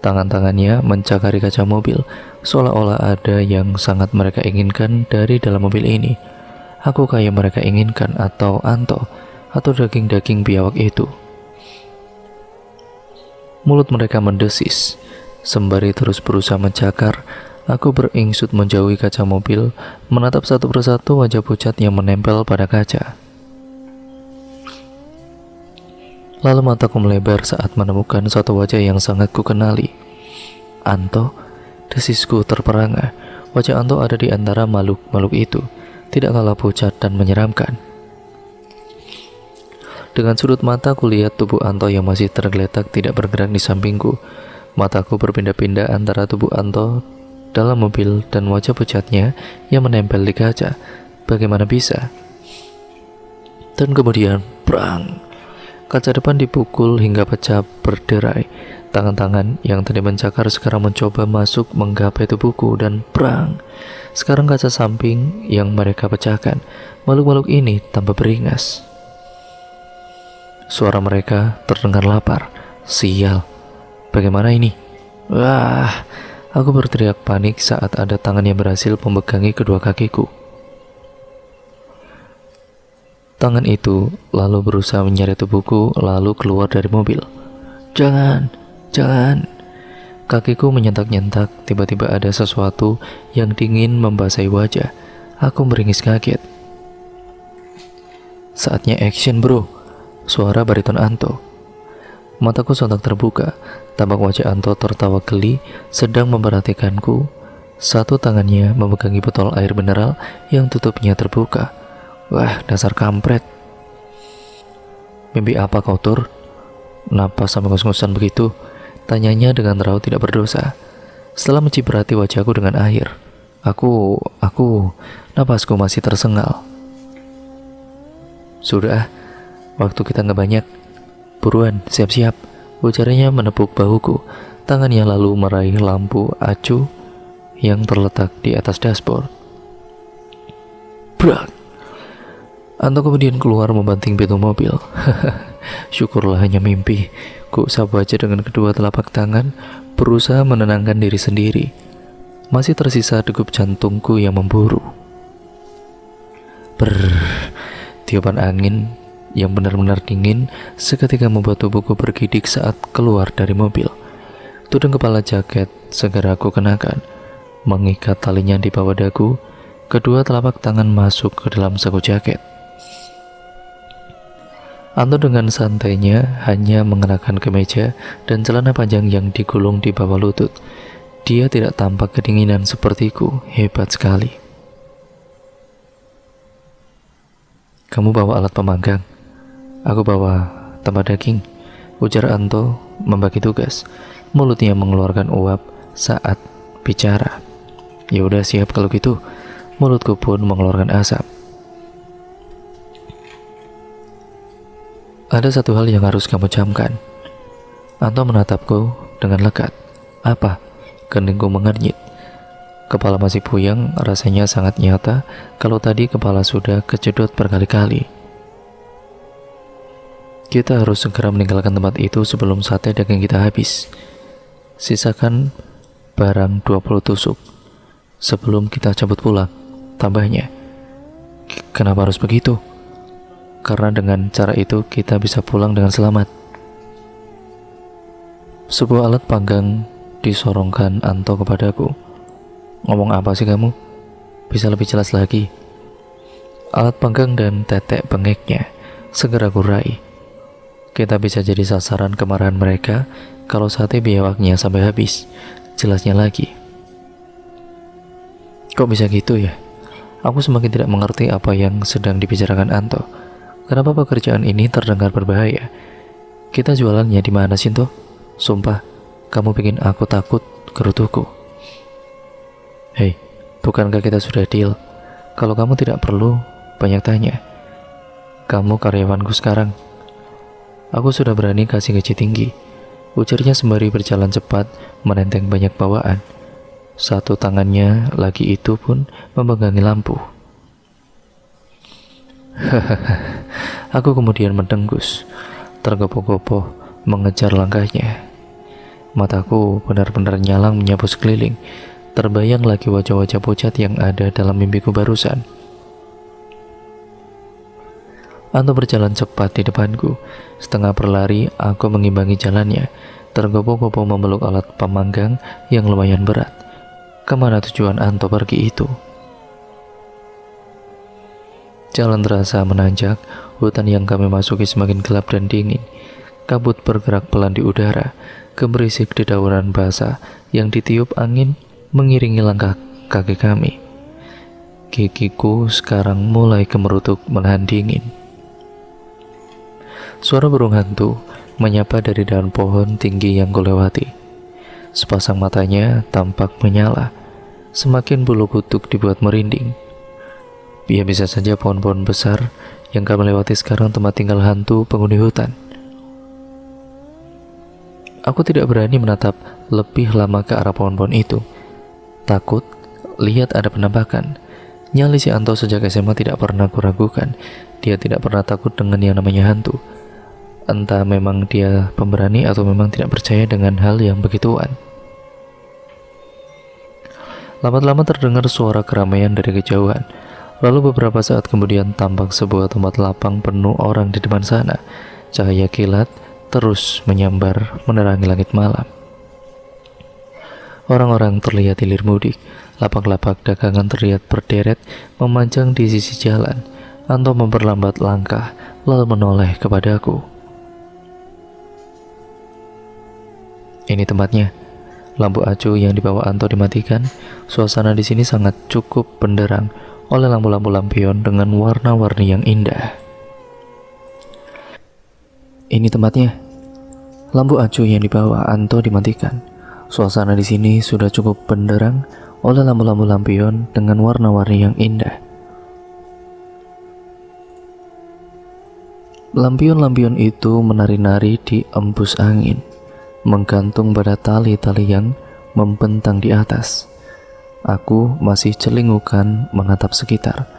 Tangan-tangannya mencakari kaca mobil, seolah-olah ada yang sangat mereka inginkan dari dalam mobil ini. Aku kayak mereka inginkan, atau Anto, atau daging-daging biawak itu. Mulut mereka mendesis, sembari terus berusaha mencakar. Aku beringsut menjauhi kaca mobil, menatap satu persatu wajah pucat yang menempel pada kaca. Lalu mataku melebar saat menemukan satu wajah yang sangat kukenali. Anto, desisku terperangah. Wajah Anto ada di antara makhluk-makhluk itu, tidak kalah pucat dan menyeramkan. Dengan sudut mata kulihat tubuh Anto yang masih tergeletak tidak bergerak di sampingku. Mataku berpindah-pindah antara tubuh Anto dalam mobil dan wajah pucatnya yang menempel di kaca. Bagaimana bisa? Dan kemudian, prang! Kaca depan dipukul hingga pecah berderai. Tangan-tangan yang tadi mencakar sekarang mencoba masuk menggapai tubuhku dan prang! Sekarang kaca samping yang mereka pecahkan. Makhluk-makhluk ini tambah beringas. Suara mereka terdengar lapar. Sial, bagaimana ini? Wah, aku berteriak panik saat ada tangan yang berhasil memegangi kedua kakiku. Tangan itu lalu berusaha menyeret tubuhku, lalu keluar dari mobil. Jangan, jangan. Kakiku menyentak-nyentak, tiba-tiba ada sesuatu yang dingin membasahi wajah. Aku meringis kaget. Saatnya action bro, suara bariton Anto. Mataku sontak terbuka, tampak wajah Anto tertawa geli, sedang memperhatikanku. Satu tangannya memegangi botol air mineral yang tutupnya terbuka. Wah, dasar kampret. Mimpi apa kau, Tur? Kenapa sampai ngos-ngosan begitu? Tanyanya dengan raut tidak berdosa. Setelah menciprati wajahku dengan air. Aku, napasku masih tersengal. Sudah, waktu kita nggak banyak. Buruan, siap-siap. Ujarnya menepuk bahuku. Tangannya lalu meraih lampu acu yang terletak di atas dashboard. Brak! Anto kemudian keluar membanting pintu mobil. Syukurlah hanya mimpi. Ku sapu aja dengan kedua telapak tangan, berusaha menenangkan diri sendiri. Masih tersisa degup jantungku yang memburu. Tiupan angin yang benar-benar dingin seketika membuat tubuhku bergidik saat keluar dari mobil. Tudung kepala jaket segera aku kenakan, mengikat talinya di bawah dagu. Kedua telapak tangan masuk ke dalam saku jaket. Anto dengan santainya hanya mengenakan kemeja dan celana panjang yang digulung di bawah lutut. Dia tidak tampak kedinginan sepertiku. Hebat sekali. Kamu bawa alat pemanggang, aku bawa tempat daging, ujar Anto membagi tugas. Mulutnya mengeluarkan uap saat bicara. Ya udah siap kalau gitu. Mulutku pun mengeluarkan asap. Ada satu hal yang harus kamu camkan. Anto menatapku dengan lekat. Apa? Keningku mengernyit. Kepala masih puyeng, rasanya sangat nyata kalau tadi kepala sudah kejedot berkali-kali. Kita harus segera meninggalkan tempat itu sebelum sate daging kita habis. Sisakan barang 20 tusuk sebelum kita cabut pulang, tambahnya. Kenapa harus begitu? Karena dengan cara itu kita bisa pulang dengan selamat. Sebuah alat panggang disorongkan Anto kepadaku. Ngomong apa sih kamu? Bisa lebih jelas lagi. Alat panggang dan tetek bengeknya segera kurai. Kita bisa jadi sasaran kemarahan mereka kalau sate biawaknya sampai habis. Jelasnya lagi. Kok bisa gitu ya? Aku semakin tidak mengerti apa yang sedang dibicarakan Anto. Kenapa pekerjaan ini terdengar berbahaya? Kita jualannya di mana sih, toh? Sumpah, kamu bikin aku takut, gerutuku. Hei, bukankah kita sudah deal? Kalau kamu tidak perlu banyak tanya. Kamu karyawanku sekarang. Aku sudah berani kasih gaji tinggi, ujarnya sembari berjalan cepat menenteng banyak bawaan. Satu tangannya lagi itu pun memegangi lampu. Aku kemudian mendengus, tergopoh-gopoh mengejar langkahnya. Mataku benar-benar nyalang menyapu sekeliling. Terbayang lagi wajah-wajah pucat yang ada dalam mimpiku barusan. Anto berjalan cepat di depanku. Setengah berlari, aku mengimbangi jalannya, tergopoh-gopoh memeluk alat pemanggang yang lumayan berat. Kemana tujuan Anto pergi itu? Jalan terasa menanjak. Hutan yang kami masuki semakin gelap dan dingin. Kabut bergerak pelan di udara. Gemerisik dedaunan basah yang ditiup angin mengiringi langkah kaki kami. Gigiku sekarang mulai kemerutuk menahan dingin. Suara burung hantu menyapa dari daun pohon tinggi yang kulewati. Sepasang matanya tampak menyala. Semakin bulu kuduk dibuat merinding. Ya bisa saja pohon-pohon besar yang kami lewati sekarang tempat tinggal hantu penghuni hutan. Aku tidak berani menatap lebih lama ke arah pohon-pohon itu. Takut lihat ada penampakan. Nyali si Anto sejak SMA tidak pernah kuragukan. Dia tidak pernah takut dengan yang namanya hantu. Entah memang dia pemberani atau memang tidak percaya dengan hal yang begituan. Lama-lama terdengar suara keramaian dari kejauhan. Lalu beberapa saat kemudian tampak sebuah tempat lapang penuh orang di depan sana. Cahaya kilat terus menyambar menerangi langit malam. Orang-orang terlihat hilir mudik. Lapak-lapak dagangan terlihat berderet memanjang di sisi jalan. Anto memperlambat langkah lalu menoleh kepadaku. Ini tempatnya. Lampu acu yang dibawa Anto dimatikan. Suasana di sini sangat cukup benderang oleh lampu-lampu lampion dengan warna-warni yang indah. Ini tempatnya. Lampu acu yang dibawa Anto dimatikan. Suasana di sini sudah cukup benderang oleh lampu-lampu lampion dengan warna-warni yang indah. Lampion-lampion itu menari-nari di embus angin, menggantung pada tali-tali yang membentang di atas. Aku masih celingukan menatap sekitar,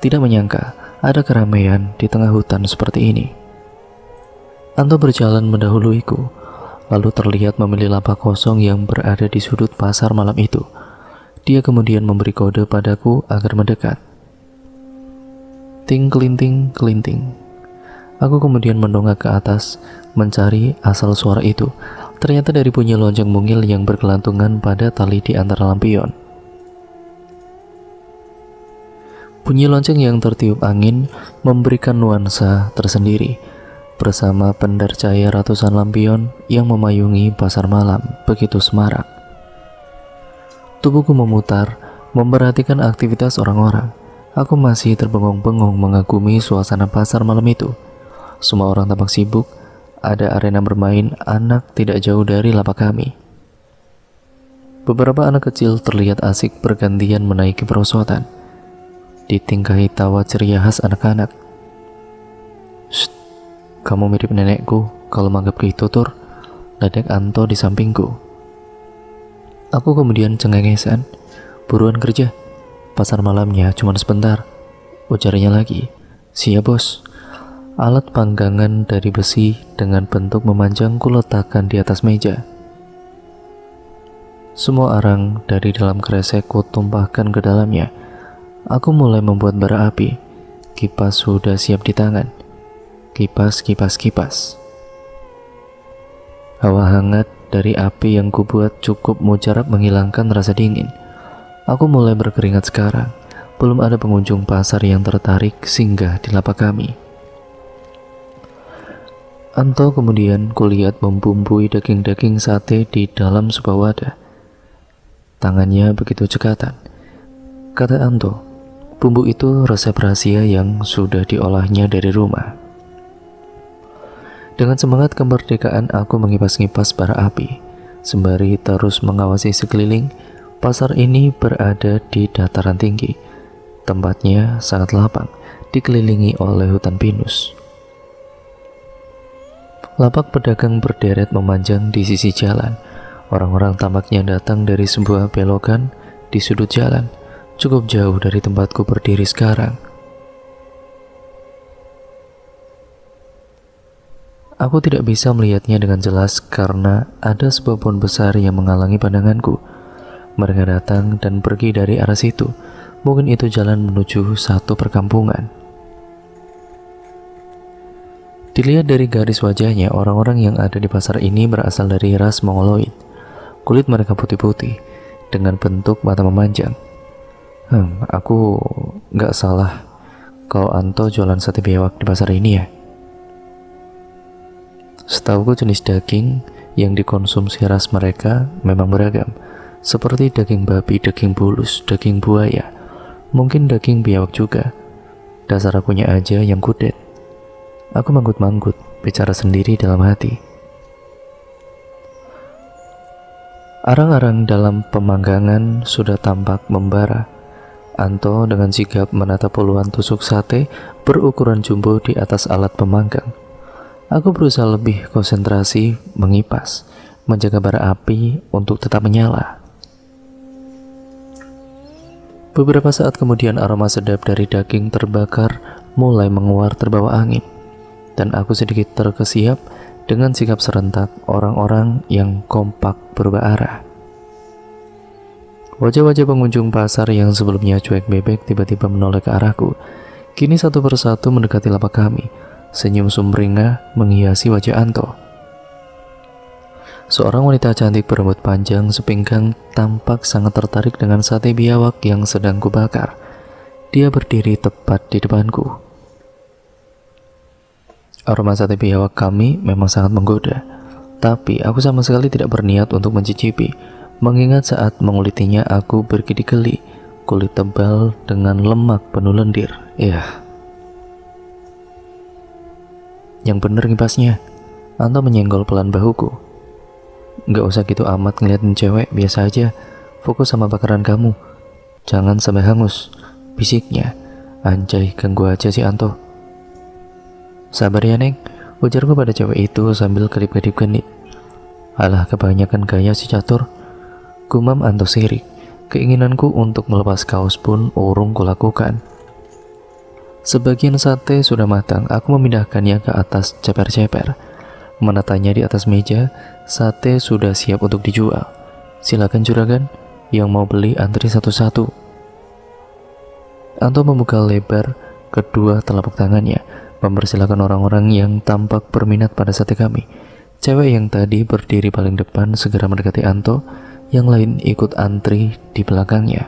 tidak menyangka ada keramaian di tengah hutan seperti ini. Anto berjalan mendahuluiku, lalu terlihat memilih lapak kosong yang berada di sudut pasar malam itu. Dia kemudian memberi kode padaku agar mendekat. Ting kelinting kelinting. Aku kemudian mendongak ke atas, mencari asal suara itu. Ternyata dari bunyi lonceng mungil yang bergelantungan pada tali di antara lampion. Bunyi lonceng yang tertiup angin memberikan nuansa tersendiri, bersama pendar cahaya ratusan lampion yang memayungi pasar malam begitu semarak. Tubuhku memutar, memperhatikan aktivitas orang-orang. Aku masih terbengong-bengong mengagumi suasana pasar malam itu. Semua orang tampak sibuk, ada arena bermain anak tidak jauh dari lapak kami. Beberapa anak kecil terlihat asik bergantian menaiki perosotan, ditingkahi tawa ceria khas anak-anak. "Shh, kamu mirip nenekku kalau manggap gitu tur," ledek Anto di sampingku. Aku kemudian cengengesan, "Buruan kerja, pasar malamnya cuma sebentar," ujarnya lagi. "Siap bos." Alat panggangan dari besi dengan bentuk memanjang kuletakkan di atas meja. Semua arang dari dalam kresek kutumpahkan ke dalamnya. Aku mulai membuat bara api. Kipas sudah siap di tangan. Kipas, kipas, kipas. Hawa hangat dari api yang kubuat cukup mujarab menghilangkan rasa dingin. Aku mulai berkeringat sekarang. Belum ada pengunjung pasar yang tertarik singgah di lapak kami. Anto kemudian kulihat membumbui daging-daging sate di dalam sebuah wadah. Tangannya begitu cekatan. Kata Anto, bumbu itu resep rahasia yang sudah diolahnya dari rumah. Dengan semangat kemerdekaan aku mengipas-ngipas bara api, sembari terus mengawasi sekeliling. Pasar ini berada di dataran tinggi. Tempatnya sangat lapang, dikelilingi oleh hutan pinus. Lapak pedagang berderet memanjang di sisi jalan. Orang-orang tampaknya datang dari sebuah belokan di sudut jalan, cukup jauh dari tempatku berdiri sekarang. Aku tidak bisa melihatnya dengan jelas karena ada sebuah pohon besar yang menghalangi pandanganku. Mereka datang dan pergi dari arah situ. Mungkin itu jalan menuju satu perkampungan. Dilihat dari garis wajahnya, orang-orang yang ada di pasar ini berasal dari ras Mongoloid. Kulit mereka putih-putih, dengan bentuk mata memanjang. Aku gak salah kalau Anto jualan sate biawak di pasar ini ya? Setahuku jenis daging yang dikonsumsi ras mereka memang beragam, seperti daging babi, daging bulus, daging buaya, mungkin daging biawak juga. Dasar akunya aja yang kudet. Aku manggut-manggut, bicara sendiri dalam hati. Arang-arang dalam pemanggangan sudah tampak membara. Anto dengan sigap menatap puluhan tusuk sate berukuran jumbo di atas alat pemanggang. Aku berusaha lebih konsentrasi mengipas, menjaga bara api untuk tetap menyala. Beberapa saat kemudian aroma sedap dari daging terbakar mulai menguar terbawa angin. Dan aku sedikit terkesiap dengan sikap serentak orang-orang yang kompak berubah arah. Wajah-wajah pengunjung pasar yang sebelumnya cuek bebek tiba-tiba menoleh ke arahku. Kini satu persatu mendekati lapak kami. Senyum sumringah menghiasi wajah Anto. Seorang wanita cantik berambut panjang sepinggang tampak sangat tertarik dengan sate biawak yang sedang kubakar. Dia berdiri tepat di depanku. Aroma sate biawak kami memang sangat menggoda, tapi aku sama sekali tidak berniat untuk mencicipi, mengingat saat mengulitinya aku bergeli-geli, kulit tebal dengan lemak penuh lendir. Yang bener ngipasnya. Anto menyenggol pelan bahuku. Gak usah gitu amat ngeliatin cewek, biasa aja. Fokus sama bakaran kamu. Jangan sampai hangus, bisiknya. Anjay, ganggu aja si Anto. Sabar ya, Neng, ujarku pada cewek itu sambil kedip-kedip genit. Alah, kebanyakan gaya si catur, gumam Anto sirik. Keinginanku untuk melepas kaos pun urung kulakukan. Sebagian sate sudah matang, aku memindahkannya ke atas ceper-ceper. Menatanya di atas meja, sate sudah siap untuk dijual. Silakan juragan, yang mau beli antri satu-satu. Anto membuka lebar kedua telapak tangannya, mempersilahkan orang-orang yang tampak berminat pada sate kami. Cewek yang tadi berdiri paling depan segera mendekati Anto, yang lain ikut antri di belakangnya.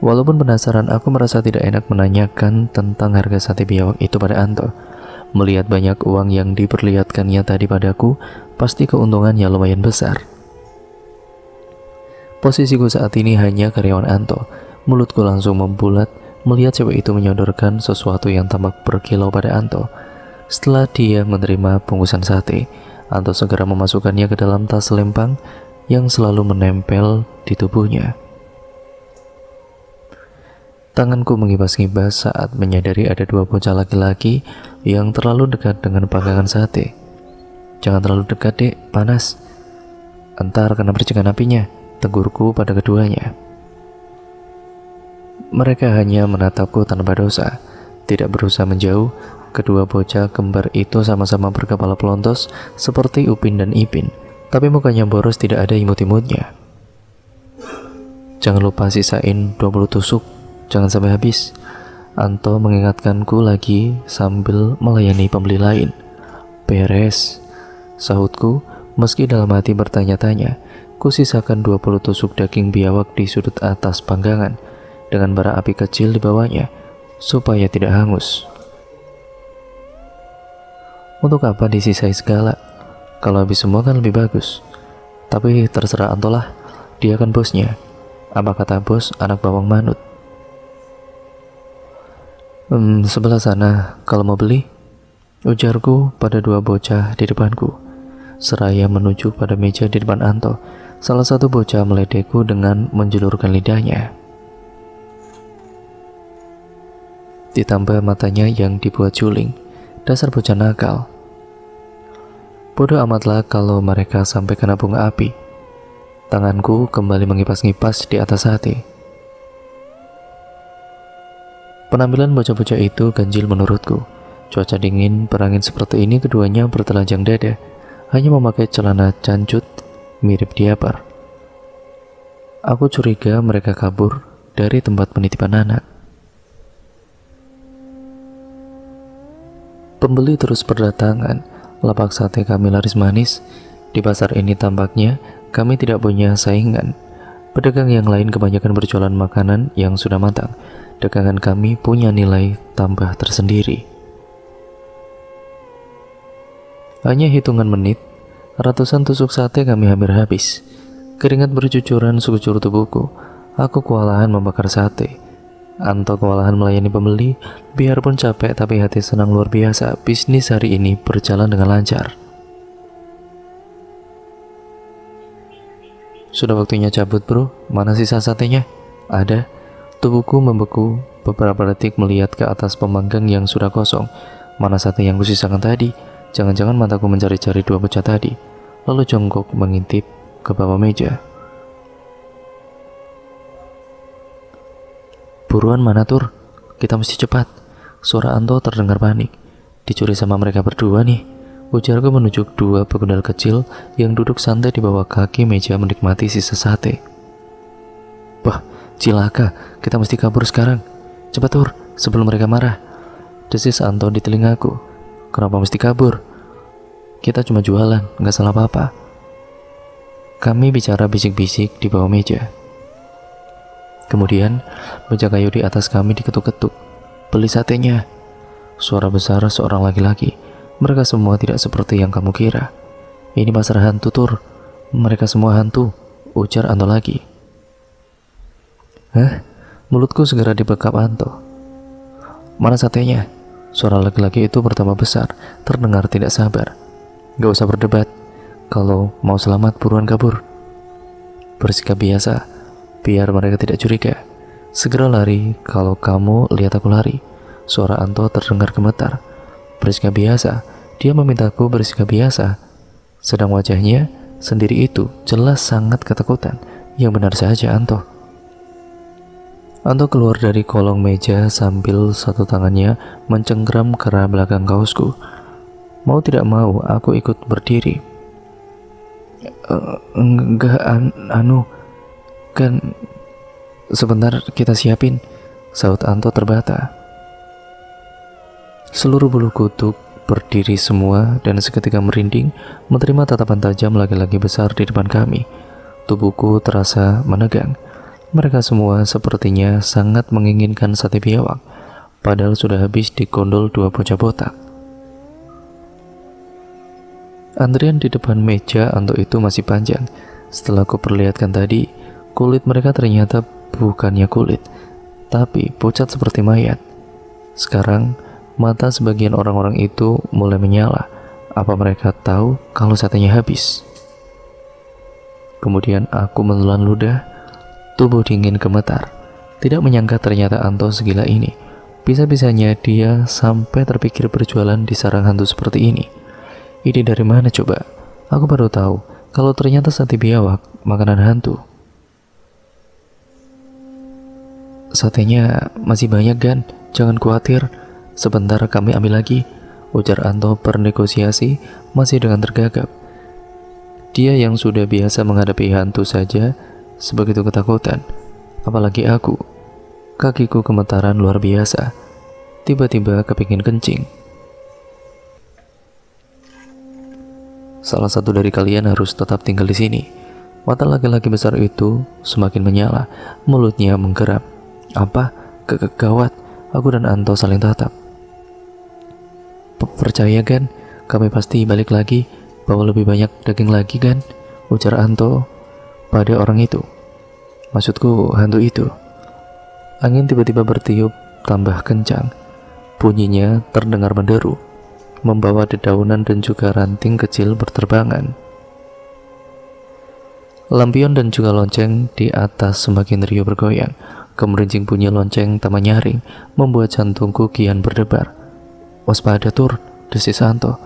Walaupun penasaran, aku merasa tidak enak menanyakan tentang harga sate biawak itu pada Anto. Melihat banyak uang yang diperlihatkannya tadi padaku, pasti keuntungannya lumayan besar. Posisiku saat ini hanya karyawan Anto. Mulutku langsung membulat melihat cewek itu menyodorkan sesuatu yang tampak berkilau pada Anto. Setelah dia menerima bungkusan sate, Anto segera memasukkannya ke dalam tas lempang yang selalu menempel di tubuhnya. Tanganku mengibas-ngibas saat menyadari ada dua bocah laki-laki yang terlalu dekat dengan panggangan sate. Jangan terlalu dekat, dek, panas. Entar kena percikan apinya, tegurku pada keduanya. Mereka hanya menatapku tanpa dosa, tidak berusaha menjauh. Kedua bocah kembar itu sama-sama berkepala pelontos seperti Upin dan Ipin, tapi mukanya boros, tidak ada imut-imutnya. Jangan lupa sisain 20 tusuk, jangan sampai habis. Anto mengingatkanku lagi sambil melayani pembeli lain. Beres, sahutku meski dalam hati bertanya-tanya. Kusisakan 20 tusuk daging biawak di sudut atas panggangan dengan bara api kecil di bawahnya supaya tidak hangus. Untuk apa disisai segala? Kalau habis semua kan lebih bagus. Tapi terserah Anto lah, dia kan bosnya. Apa kata bos, anak bawang manut. Sebelah sana, kalau mau beli, ujarku pada dua bocah di depanku. Seraya menuju pada meja di depan Anto. Salah satu bocah meledekku dengan menjulurkan lidahnya. Ditambah matanya yang dibuat juling. Dasar bocah nakal. Bodoh amatlah kalau mereka sampai kena bunga api. Tanganku kembali mengipas-ngipas di atas sate. Penampilan bocah-bocah itu ganjil menurutku. Cuaca dingin, berangin seperti ini, keduanya bertelanjang dada, hanya memakai celana cancut mirip diaper. Aku curiga mereka kabur dari tempat penitipan anak. Pembeli terus berdatangan. Lapak sate kami laris manis. Di pasar ini tampaknya kami tidak punya saingan. Pedagang yang lain kebanyakan berjualan makanan yang sudah matang. Dagangan kami punya nilai tambah tersendiri. Hanya hitungan menit, ratusan tusuk sate kami hampir habis. Keringat bercucuran sekujur tubuhku. Aku kewalahan membakar sate. Anto kewalahan melayani pembeli. Biarpun capek, tapi hati senang luar biasa. Bisnis hari ini berjalan dengan lancar. Sudah waktunya cabut, bro. Mana sisa satenya? Ada. Tubuhku membeku beberapa detik melihat ke atas pemanggang yang sudah kosong. Mana sate yang kusisakan tadi? Jangan-jangan mataku mencari-cari dua bocah tadi. Lalu jongkok mengintip ke bawah meja. Buruan mana Tur? Kita mesti cepat. Suara Anto terdengar panik. Dicuri sama mereka berdua nih. Ujarku menuju dua begundal kecil yang duduk santai di bawah kaki meja menikmati sisa sate. Wah, cilaka. Kita mesti kabur sekarang. Cepat Tur, sebelum mereka marah. Desis Anto di telingaku. Kenapa mesti kabur? Kita cuma jualan, nggak salah apa-apa. Kami bicara bisik-bisik di bawah meja. Kemudian, meja kayu di atas kami diketuk-ketuk. Beli satenya. Suara besar seorang laki-laki. Mereka semua tidak seperti yang kamu kira. Ini pasar hantu, Tur. Mereka semua hantu, ujar Anto lagi. Hah? Mulutku segera dibekap Anto. Mana satenya? Suara laki-laki itu bertambah besar, terdengar tidak sabar. Gak usah berdebat. Kalau mau selamat, buruan kabur. Bersikap biasa, biar mereka tidak curiga. Segera lari kalau kamu lihat aku lari. Suara Anto terdengar gemetar. Bersikap biasa, dia memintaku bersikap biasa. Sedang wajahnya sendiri itu jelas sangat ketakutan. Yang benar saja Anto. Anto keluar dari kolong meja sambil satu tangannya mencengkram ke arah belakang kaosku. Mau tidak mau, aku ikut berdiri. Enggak, kan sebentar kita siapin, saut Anto terbata. Seluruh bulu kuduk berdiri semua dan seketika merinding menerima tatapan tajam laki-laki besar di depan kami. Tubuhku terasa menegang. Mereka semua sepertinya sangat menginginkan sate biawak, padahal sudah habis dikondol 2 bocah botak. Antrian di depan meja Anto itu masih panjang. Setelah aku perlihatkan tadi, kulit mereka ternyata bukannya kulit, tapi pucat seperti mayat. Sekarang, mata sebagian orang-orang itu mulai menyala. Apa mereka tahu kalau satenya habis? Kemudian aku menelan ludah, tubuh dingin gemetar. Tidak menyangka ternyata Anto segila ini. Bisa-bisanya dia sampai terpikir berjualan di sarang hantu seperti ini. Ini dari mana coba? Aku baru tahu kalau ternyata sate biawak makanan hantu. Satenya masih banyak Gan, jangan khawatir. Sebentar kami ambil lagi, ujar Anto bernegosiasi masih dengan tergagap. Dia yang sudah biasa menghadapi hantu saja sebegitu ketakutan, apalagi aku. Kakiku gemetaran luar biasa. Tiba-tiba kepingin kencing. Salah satu dari kalian harus tetap tinggal di sini. Mata laki-laki besar itu semakin menyala, mulutnya menggeram. Apa? Gawat. Aku dan Anto saling tatap. Percaya kan? Kami pasti balik lagi, bawa lebih banyak daging lagi kan? Ujar Anto pada orang itu. Maksudku hantu itu. Angin tiba-tiba bertiup tambah kencang. Bunyinya terdengar menderu, membawa dedaunan dan juga ranting kecil berterbangan. Lampion dan juga lonceng di atas semakin riuh bergoyang. Kemerincing bunyi lonceng tambah nyaring, membuat jantungku kian berdebar. Waspada Tur, desis Anto.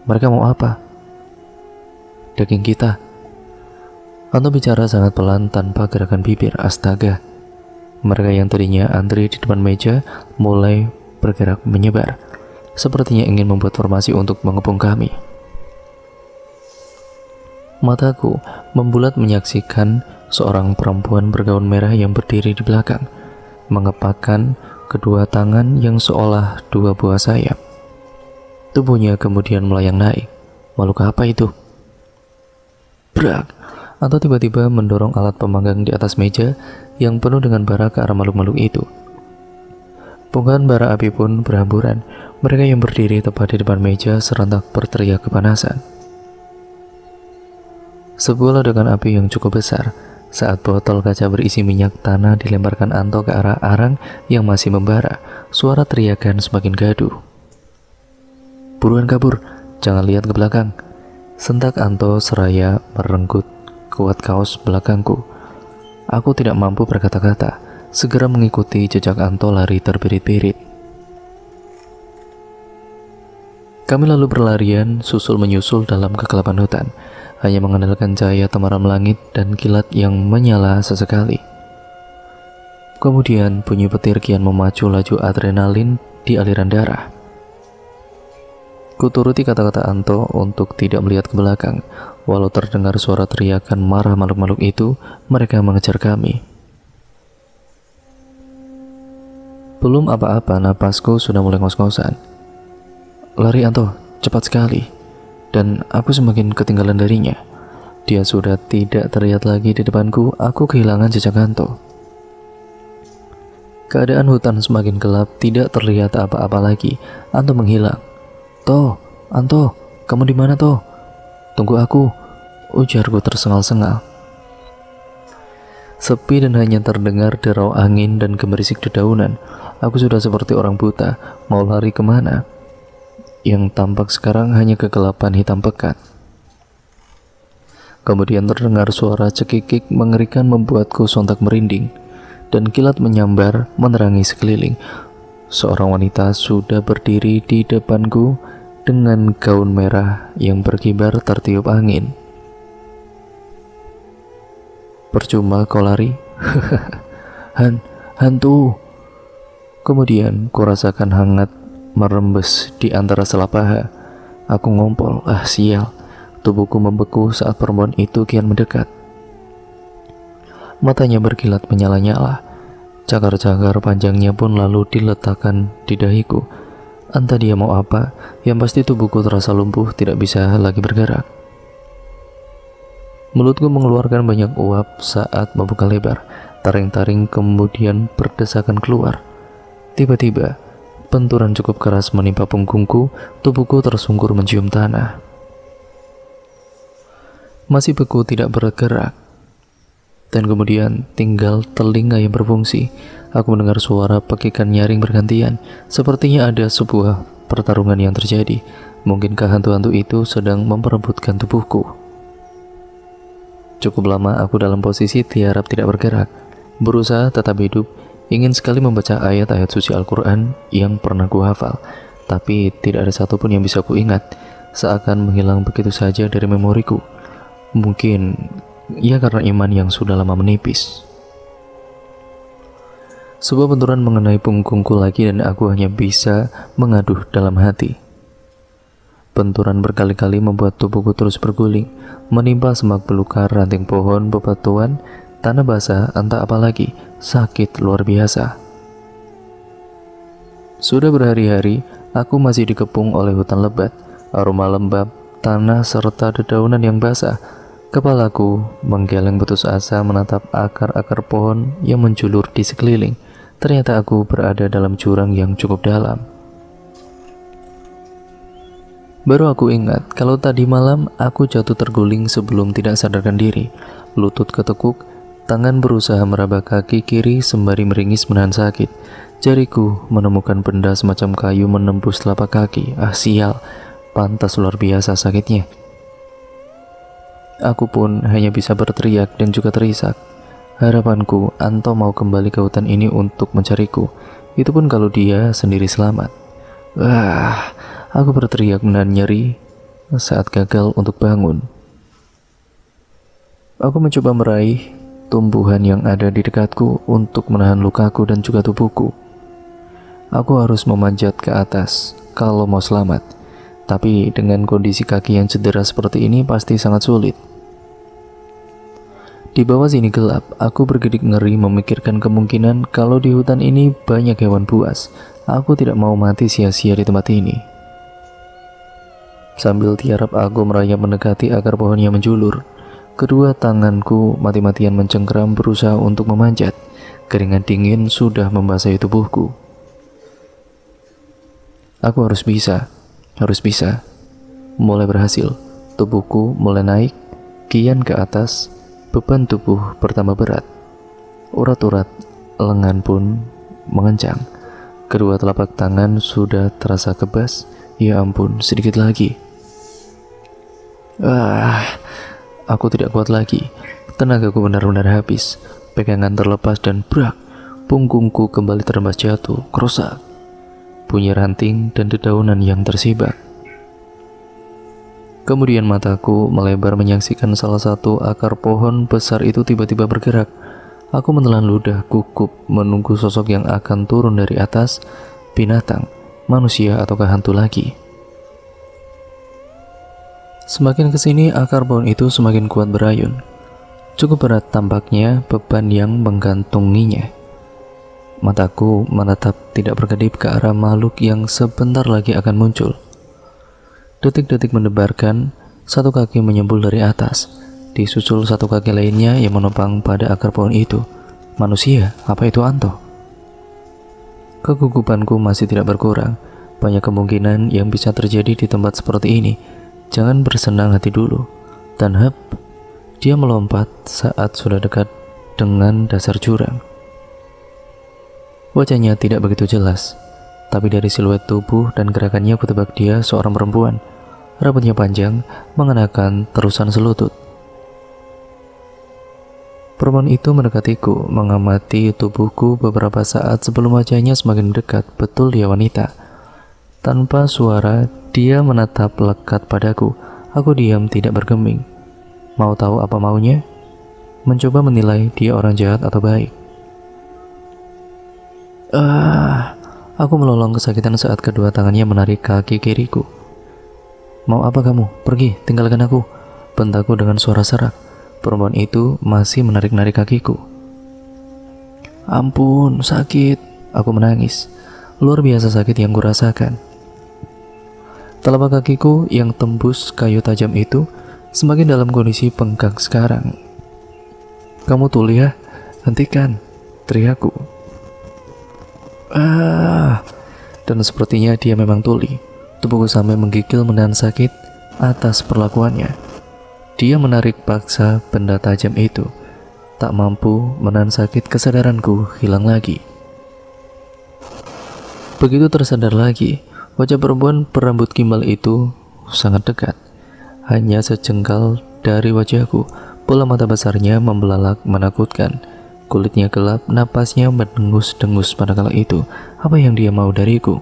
Mereka mau apa? Daging kita. Anto bicara sangat pelan tanpa gerakan bibir. Astaga. Mereka yang tadinya antri di depan meja mulai bergerak menyebar. Sepertinya ingin membuat formasi untuk mengepung kami. Mataku membulat menyaksikan seorang perempuan bergaun merah yang berdiri di belakang, mengepakkan kedua tangan yang seolah 2 buah sayap. Tubuhnya kemudian melayang naik. Makhluk apa itu? Brak! Atau tiba-tiba mendorong alat pemanggang di atas meja yang penuh dengan bara ke arah makhluk-makhluk itu. Pungkahan bara api pun berhamburan. Mereka yang berdiri tepat di depan meja serentak berteriak kepanasan. Sebuah ledakan api yang cukup besar. Saat botol kaca berisi minyak tanah dilemparkan Anto ke arah arang yang masih membara, suara teriakan semakin gaduh. Buruan kabur, jangan lihat ke belakang. Sentak Anto seraya merenggut kuat kaos belakangku. Aku tidak mampu berkata-kata, segera mengikuti jejak Anto lari terbirit-birit. Kami lalu berlarian susul menyusul dalam kegelapan hutan, hanya mengandalkan cahaya temaram langit dan kilat yang menyala sesekali. Kemudian bunyi petir kian memacu laju adrenalin di aliran darah. Kuturuti kata-kata Anto untuk tidak melihat ke belakang. Walau terdengar suara teriakan marah makhluk-makhluk itu, mereka mengejar kami. Belum apa-apa, napasku sudah mulai ngos-ngosan. Lari Anto, cepat sekali. Dan aku semakin ketinggalan darinya. Dia sudah tidak terlihat lagi di depanku. Aku kehilangan jejak Anto. Keadaan hutan semakin gelap, tidak terlihat apa-apa lagi. Anto menghilang. Anto, kamu di mana Toh? Tunggu aku, ujarku tersengal-sengal. Sepi dan hanya terdengar derau angin dan gemerisik dedaunan. Aku sudah seperti orang buta, mau lari kemana? Yang tampak sekarang hanya kegelapan hitam pekat. Kemudian terdengar suara cekikik mengerikan membuatku sontak merinding, dan kilat menyambar menerangi sekeliling. Seorang wanita sudah berdiri di depanku dengan gaun merah yang berkibar tertiup angin. "Percuma kau lari." Hantu. Kemudian kurasakan hangat merembes di antara sela paha. Aku ngompol, sial. Tubuhku membeku saat perempuan itu kian mendekat. Matanya berkilat menyala-nyala. Cakar-cakar panjangnya pun lalu diletakkan di dahiku. Entah dia mau apa, yang pasti tubuhku terasa lumpuh, tidak bisa lagi bergerak. Mulutku mengeluarkan banyak uap saat membuka lebar. Taring-taring kemudian berdesakan keluar. Tiba-tiba, benturan cukup keras menimpa punggungku, tubuhku tersungkur mencium tanah. Masih beku tidak bergerak. Dan kemudian tinggal telinga yang berfungsi. Aku mendengar suara pekikan nyaring bergantian. Sepertinya ada sebuah pertarungan yang terjadi. Mungkinkah hantu-hantu itu sedang memperebutkan tubuhku? Cukup lama aku dalam posisi tiarap tidak bergerak. Berusaha tetap hidup. Ingin sekali membaca ayat-ayat suci Al-Quran yang pernah ku hafal. Tapi tidak ada satupun yang bisa ku ingat. Seakan menghilang begitu saja dari memoriku. Mungkin ya karena iman yang sudah lama menipis. Sebuah benturan mengenai punggungku lagi dan aku hanya bisa mengaduh dalam hati. Benturan berkali-kali membuat tubuhku terus berguling, menimpa semak belukar, ranting pohon, bebatuan, tanah basah, entah apa lagi. Sakit luar biasa. Sudah berhari-hari aku masih dikepung oleh hutan lebat, aroma lembab, tanah serta dedaunan yang basah. Kepalaku menggeleng putus asa menatap akar-akar pohon yang menjulur di sekeliling. Ternyata aku berada dalam jurang yang cukup dalam. Baru aku ingat kalau tadi malam aku jatuh terguling sebelum tidak sadarkan diri. Lutut ketekuk, tangan berusaha meraba kaki kiri sembari meringis menahan sakit. Jariku menemukan benda semacam kayu menembus telapak kaki. Sial, pantas luar biasa sakitnya. Aku pun hanya bisa berteriak dan juga terisak. Harapanku, Anto mau kembali ke hutan ini untuk mencariku. Itu pun kalau dia sendiri selamat. Aku berteriak menahan nyeri saat gagal untuk bangun. Aku mencoba meraih tumbuhan yang ada di dekatku untuk menahan lukaku dan juga tubuhku. Aku harus memanjat ke atas kalau mau selamat. Tapi dengan kondisi kaki yang cedera seperti ini pasti sangat sulit. Di bawah sini gelap, aku bergedik ngeri memikirkan kemungkinan kalau di hutan ini banyak hewan buas. Aku tidak mau mati sia-sia di tempat ini. Sambil tiarap aku merayap mendekati akar pohon yang menjulur. Kedua tanganku mati-matian mencengkeram berusaha untuk memanjat. Keringat dingin sudah membasahi tubuhku. Aku harus bisa. Mulai berhasil. Tubuhku mulai naik, kian ke atas. Beban tubuh bertambah berat. Urat-urat lengan pun mengencang. Kedua telapak tangan sudah terasa kebas. Ya ampun, sedikit lagi. Aku tidak kuat lagi. Tenagaku benar-benar habis. Pegangan terlepas dan brak. Punggungku kembali terembas jatuh, kerusak. Bunyi ranting dan dedaunan yang tersibak. Kemudian mataku melebar menyaksikan salah satu akar pohon besar itu tiba-tiba bergerak. Aku menelan ludah gugup menunggu sosok yang akan turun dari atas, binatang, manusia ataukah hantu lagi. Semakin kesini akar pohon itu semakin kuat berayun. Cukup berat tampaknya beban yang menggantunginya. Mataku menatap tidak berkedip ke arah makhluk yang sebentar lagi akan muncul. Detik-detik mendebarkan, satu kaki menyembul dari atas, disusul satu kaki lainnya yang menopang pada akar pohon itu. Manusia, apa itu Anto? Kegugupanku masih tidak berkurang. Banyak kemungkinan yang bisa terjadi di tempat seperti ini. Jangan bersenang hati dulu. Dan dia melompat saat sudah dekat dengan dasar jurang. Wajahnya tidak begitu jelas, tapi dari siluet tubuh dan gerakannya aku tebak dia seorang perempuan. Rambutnya panjang, mengenakan terusan selutut. Perempuan itu mendekatiku, mengamati tubuhku beberapa saat sebelum wajahnya semakin dekat. Betul dia wanita. Tanpa suara, dia menatap lekat padaku. Aku diam, tidak bergeming. Mau tahu apa maunya? Mencoba menilai dia orang jahat atau baik. Aku melolong kesakitan saat kedua tangannya menarik kaki kiriku. Mau apa kamu? Pergi, tinggalkan aku, bentakku dengan suara serak. Perempuan itu masih menarik-narik kakiku. Ampun, sakit. Aku menangis. Luar biasa sakit yang kurasakan. Telapak kakiku yang tembus kayu tajam itu semakin dalam kondisi bengkak sekarang. Kamu tuli ya? Hentikan, teriakku. Dan sepertinya dia memang tuli. Tubuhku sampai menggigil menahan sakit atas perlakuannya. Dia menarik paksa benda tajam itu. Tak mampu menahan sakit, kesadaranku hilang lagi. Begitu tersadar lagi, wajah perempuan berambut gimbal itu sangat dekat. Hanya sejengkal dari wajahku, bola mata besarnya membelalak menakutkan. Kulitnya gelap, napasnya mendengus-dengus pada kala itu. Apa yang dia mau dariku?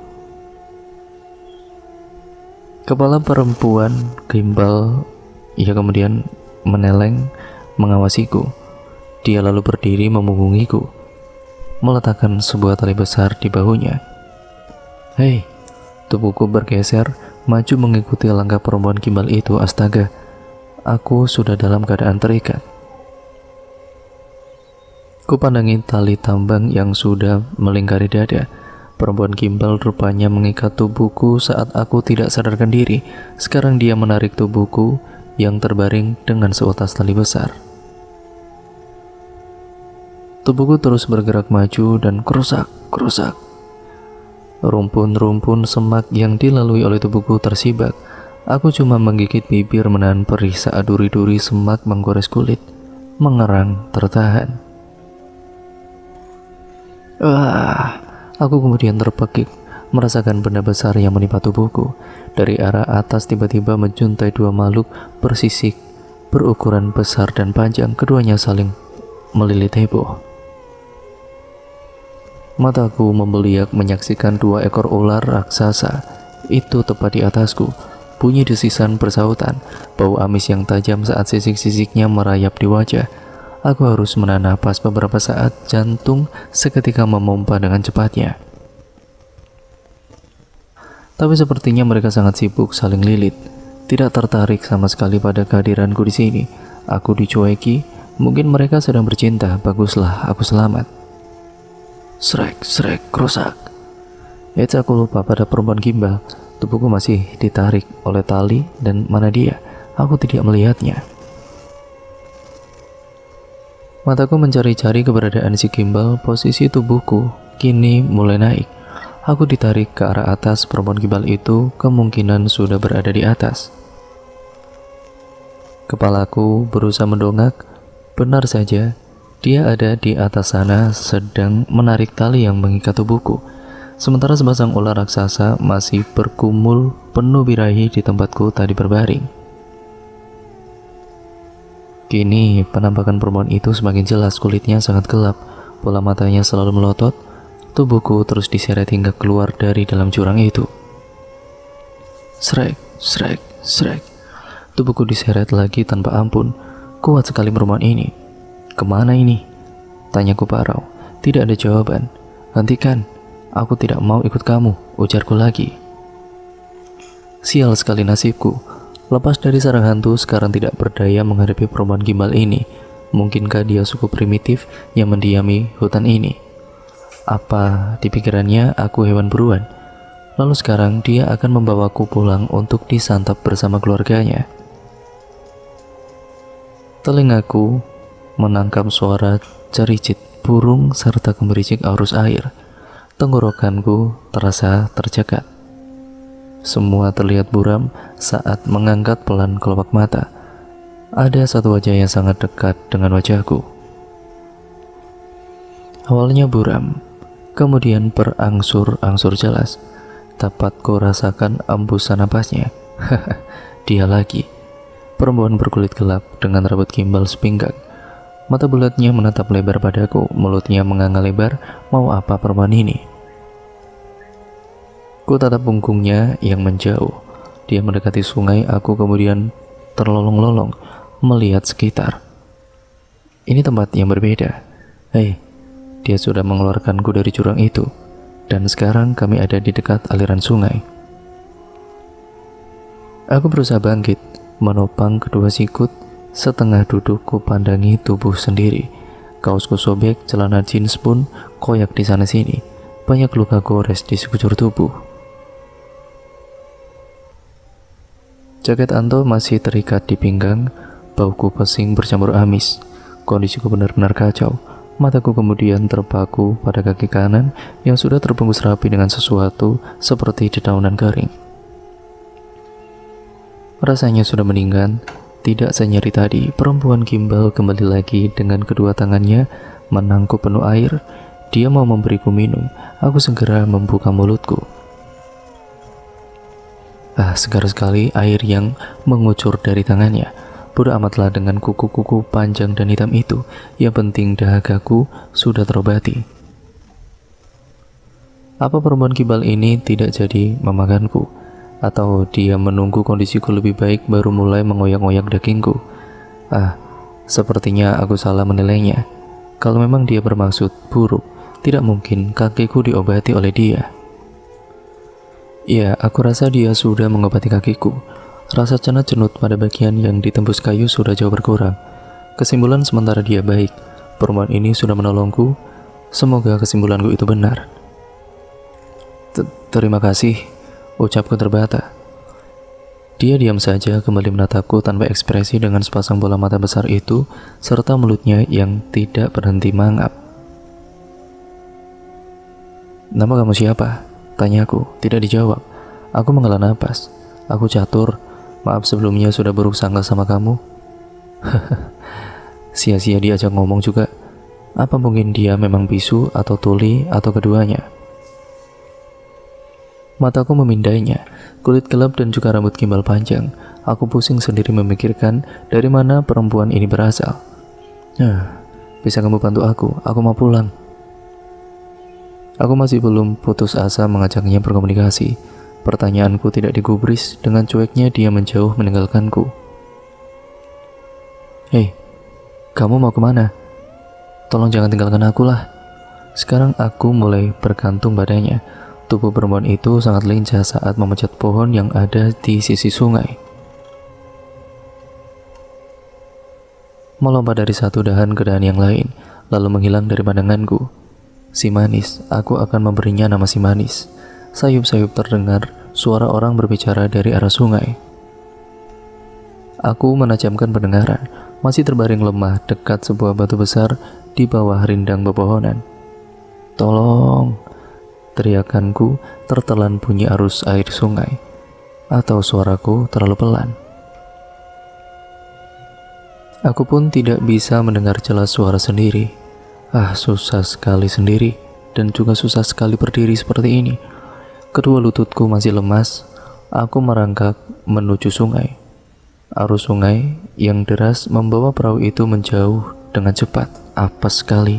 Kepala perempuan gimbal, ia kemudian meneleng mengawasiku. Dia lalu berdiri memunggungiku, meletakkan sebuah tali besar di bahunya. Hei, tubuhku bergeser, maju mengikuti langkah perempuan gimbal itu. Astaga, aku sudah dalam keadaan terikat. Kupandangi tali tambang yang sudah melingkari dada. Perempuan gimbal rupanya mengikat tubuhku saat aku tidak sadarkan diri. Sekarang dia menarik tubuhku yang terbaring dengan seutas tali besar. Tubuhku terus bergerak maju dan kerusak. Rumpun-rumpun semak yang dilalui oleh tubuhku tersibak. Aku cuma menggigit bibir menahan perih saat duri-duri semak menggores kulit. Mengerang tertahan. Aku kemudian terpekik, merasakan benda besar yang menimpa tubuhku. Dari arah atas tiba-tiba menjuntai dua makhluk bersisik, berukuran besar dan panjang. Keduanya saling melilit heboh. Mataku membeliak menyaksikan dua ekor ular raksasa itu tepat di atasku. Bunyi desisan bersautan, bau amis yang tajam saat sisik-sisiknya merayap di wajah. Aku harus menahan napas beberapa saat, jantung seketika memompa dengan cepatnya. Tapi sepertinya mereka sangat sibuk saling lilit, tidak tertarik sama sekali pada kehadiranku di sini. Aku dicueki, mungkin mereka sedang bercinta. Baguslah, aku selamat. Srek, kerusak. Aku lupa pada perempuan gimbal. Tubuhku masih ditarik oleh tali dan mana dia? Aku tidak melihatnya. Mataku mencari-cari keberadaan si gimbal. Posisi tubuhku kini mulai naik. Aku ditarik ke arah atas. Perempuan gimbal itu kemungkinan sudah berada di atas. Kepalaku berusaha mendongak. Benar saja, dia ada di atas sana sedang menarik tali yang mengikat tubuhku. Sementara sepasang ular raksasa masih bergumul penuh birahi di tempatku tadi berbaring. Kini penampakan perempuan itu semakin jelas. Kulitnya sangat gelap, bola matanya selalu melotot. Tubuhku terus diseret hingga keluar dari dalam jurang itu. Srek. Tubuhku diseret lagi tanpa ampun. Kuat sekali perempuan ini. Kemana ini? Tanyaku parau. Tidak ada jawaban. Hentikan, aku tidak mau ikut kamu, ujarku lagi. Sial sekali nasibku. Lepas dari sarang hantu, sekarang tidak berdaya menghadapi perempuan gimbal ini. Mungkinkah dia suku primitif yang mendiami hutan ini? Apa di pikirannya aku hewan buruan? Lalu sekarang dia akan membawaku pulang untuk disantap bersama keluarganya. Telingaku menangkap suara cericit burung serta gemericik arus air. Tenggorokanku terasa tercekat. Semua terlihat buram saat mengangkat pelan kelopak mata. Ada satu wajah yang sangat dekat dengan wajahku. Awalnya buram, kemudian berangsur-angsur jelas. Dapat ku rasakan embusan napasnya. Dia lagi. Perempuan berkulit gelap dengan rambut gimbal sepinggang. Mata bulatnya menatap lebar padaku, mulutnya menganga lebar. Mau apa perempuan ini? Ku tatap punggungnya yang menjauh. Dia mendekati sungai, aku kemudian terlolong-lolong melihat sekitar. Ini tempat yang berbeda. Hei, dia sudah mengeluarkanku dari jurang itu. Dan sekarang kami ada di dekat aliran sungai. Aku berusaha bangkit, menopang kedua sikut. Setengah duduk ku pandangi tubuh sendiri. Kaosku sobek, celana jeans pun koyak di sana sini. Banyak luka gores di sekujur tubuh. Jaket Anto masih terikat di pinggang. Bauku pesing bercampur amis. Kondisiku benar-benar kacau. Mataku kemudian terpaku pada kaki kanan yang sudah terbungkus rapi dengan sesuatu seperti dedaunan kering. Rasanya sudah meninggal. Tidak senyeri tadi, perempuan gimbal kembali lagi dengan kedua tangannya menangkup penuh air. Dia mau memberiku minum. Aku segera membuka mulutku. Segar sekali air yang mengucur dari tangannya. Bodoh amatlah dengan kuku-kuku panjang dan hitam itu. Yang penting dahagaku sudah terobati. Apa perempuan gimbal ini tidak jadi memakanku? Atau dia menunggu kondisiku lebih baik baru mulai mengoyak-ngoyak dagingku? Sepertinya aku salah menilainya. Kalau memang dia bermaksud buruk, tidak mungkin kakiku diobati oleh dia. Ya, aku rasa dia sudah mengobati kakiku. Rasa cenut-cenut pada bagian yang ditembus kayu sudah jauh berkurang. Kesimpulan sementara dia baik. Perempuan ini sudah menolongku. Semoga kesimpulanku itu benar. Terima kasih, ucapku terbata. Dia diam saja kembali menatapku tanpa ekspresi dengan sepasang bola mata besar itu serta mulutnya yang tidak berhenti mangap. Nama kamu siapa? Tanyaku. Tidak dijawab. Aku menghela napas. Aku catur. Maaf sebelumnya sudah buruk sangka sama kamu. Sia-sia diajak ngomong juga. Apa mungkin dia memang bisu atau tuli atau keduanya? Mataku memindainya, kulit gelap dan juga rambut gimbal panjang. Aku pusing sendiri memikirkan dari mana perempuan ini berasal. Bisa kamu bantu aku mau pulang. Aku masih belum putus asa mengajaknya berkomunikasi. Pertanyaanku tidak digubris, dengan cueknya dia menjauh meninggalkanku. Hei, kamu mau kemana? Tolong jangan tinggalkan aku lah. Sekarang aku mulai bergantung padanya. Tubuh perempuan itu sangat lincah saat memanjat pohon yang ada di sisi sungai. Melompat dari satu dahan ke dahan yang lain, lalu menghilang dari pandanganku. Si manis, aku akan memberinya nama si manis. Sayup-sayup terdengar suara orang berbicara dari arah sungai. Aku menajamkan pendengaran, masih terbaring lemah dekat sebuah batu besar di bawah rindang pepohonan. Tolong! Teriakanku tertelan bunyi arus air sungai. Atau suaraku terlalu pelan. Aku pun tidak bisa mendengar jelas suara sendiri. Susah sekali sendiri dan juga susah sekali berdiri seperti ini. Kedua lututku masih lemas. Aku merangkak menuju sungai. Arus sungai yang deras membawa perahu itu menjauh dengan cepat. Apes sekali.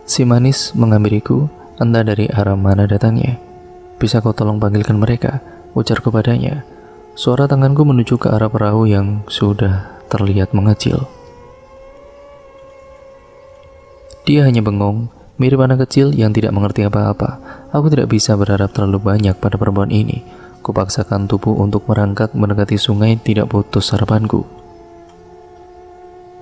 Si manis menghampiriku, entah dari arah mana datangnya. Bisa kau tolong panggilkan mereka? Ujarku padanya. Suara tanganku menuju ke arah perahu yang sudah terlihat mengecil. Dia hanya bengong, mirip anak kecil yang tidak mengerti apa-apa. Aku tidak bisa berharap terlalu banyak pada perempuan ini. Kupaksakan tubuh untuk merangkak mendekati sungai, tidak putus harapanku.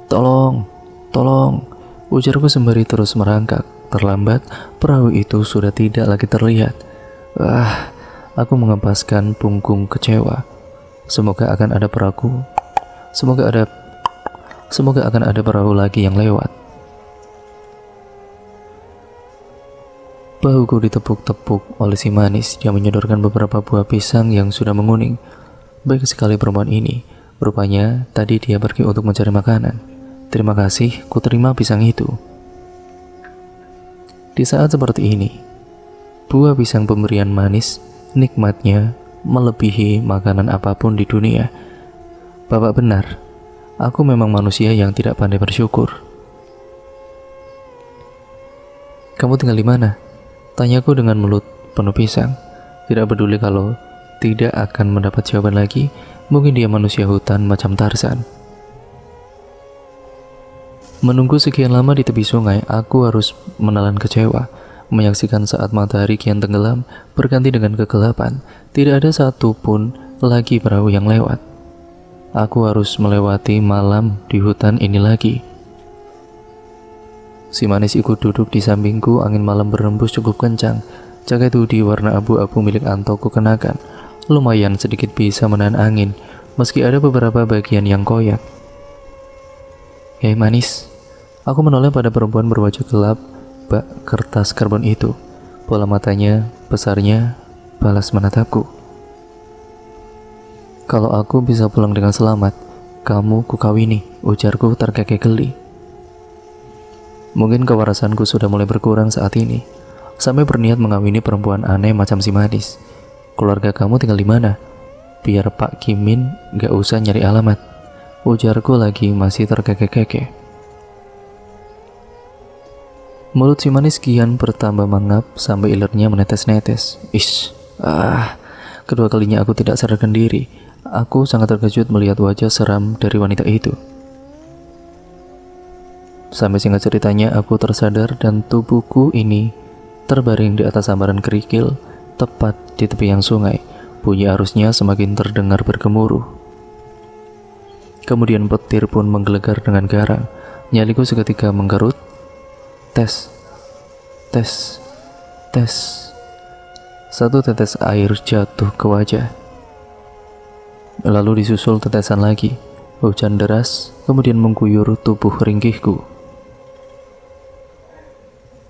Tolong, tolong, ujarku sembari terus merangkak. Terlambat, perahu itu sudah tidak lagi terlihat. Aku mengempaskan punggung kecewa. Semoga akan ada perahu. Semoga akan ada perahu lagi yang lewat. Bahuku ditepuk-tepuk oleh si manis. Dia menyodorkan beberapa buah pisang yang sudah menguning. Baik sekali perempuan ini. Rupanya tadi dia pergi untuk mencari makanan. Terima kasih, ku terima pisang itu. Di saat seperti ini, buah pisang pemberian manis, nikmatnya melebihi makanan apapun di dunia. Bapak benar, Aku memang manusia yang tidak pandai bersyukur. Kamu tinggal di mana? Tanyaku dengan mulut penuh pisang. Tidak peduli kalau tidak akan mendapat jawaban lagi. Mungkin dia manusia hutan macam Tarzan. Menunggu sekian lama di tepi sungai, aku harus menelan kecewa. Menyaksikan saat matahari kian tenggelam, berganti dengan kegelapan. Tidak ada satupun lagi perahu yang lewat. Aku harus melewati malam di hutan ini lagi. Si manis ikut duduk di sampingku, angin malam berembus cukup kencang. Jaket hoodie warna abu-abu milik Anto ku kenakan. Lumayan sedikit bisa menahan angin, meski ada beberapa bagian yang koyak. Hei manis, aku menoleh pada perempuan berwajah gelap bak kertas karbon itu. Bola matanya besarnya balas menatapku. Kalau aku bisa pulang dengan selamat, kamu kukawini, ujarku terkekeh geli. Mungkin kewarasanku sudah mulai berkurang saat ini, sampai berniat mengawini perempuan aneh macam si manis. Keluarga kamu tinggal di mana? Biar Pak Kimin gak usah nyari alamat, ujarku lagi masih terkekeh-kekeh. Mulut si manis kian bertambah mangap sampai ilernya menetes-netes. Kedua kalinya aku tidak sadarkan diri. Aku sangat terkejut melihat wajah seram dari wanita itu. Sampai singkat ceritanya, aku tersadar dan tubuhku ini terbaring di atas sambaran kerikil, tepat di tepian sungai. Bunyi arusnya semakin terdengar bergemuruh. Kemudian petir pun menggelegar dengan garang. Nyaliku seketika menggerut. Tes. Satu tetes air jatuh ke wajah. Lalu disusul tetesan lagi. Hujan deras kemudian mengguyur tubuh ringkihku.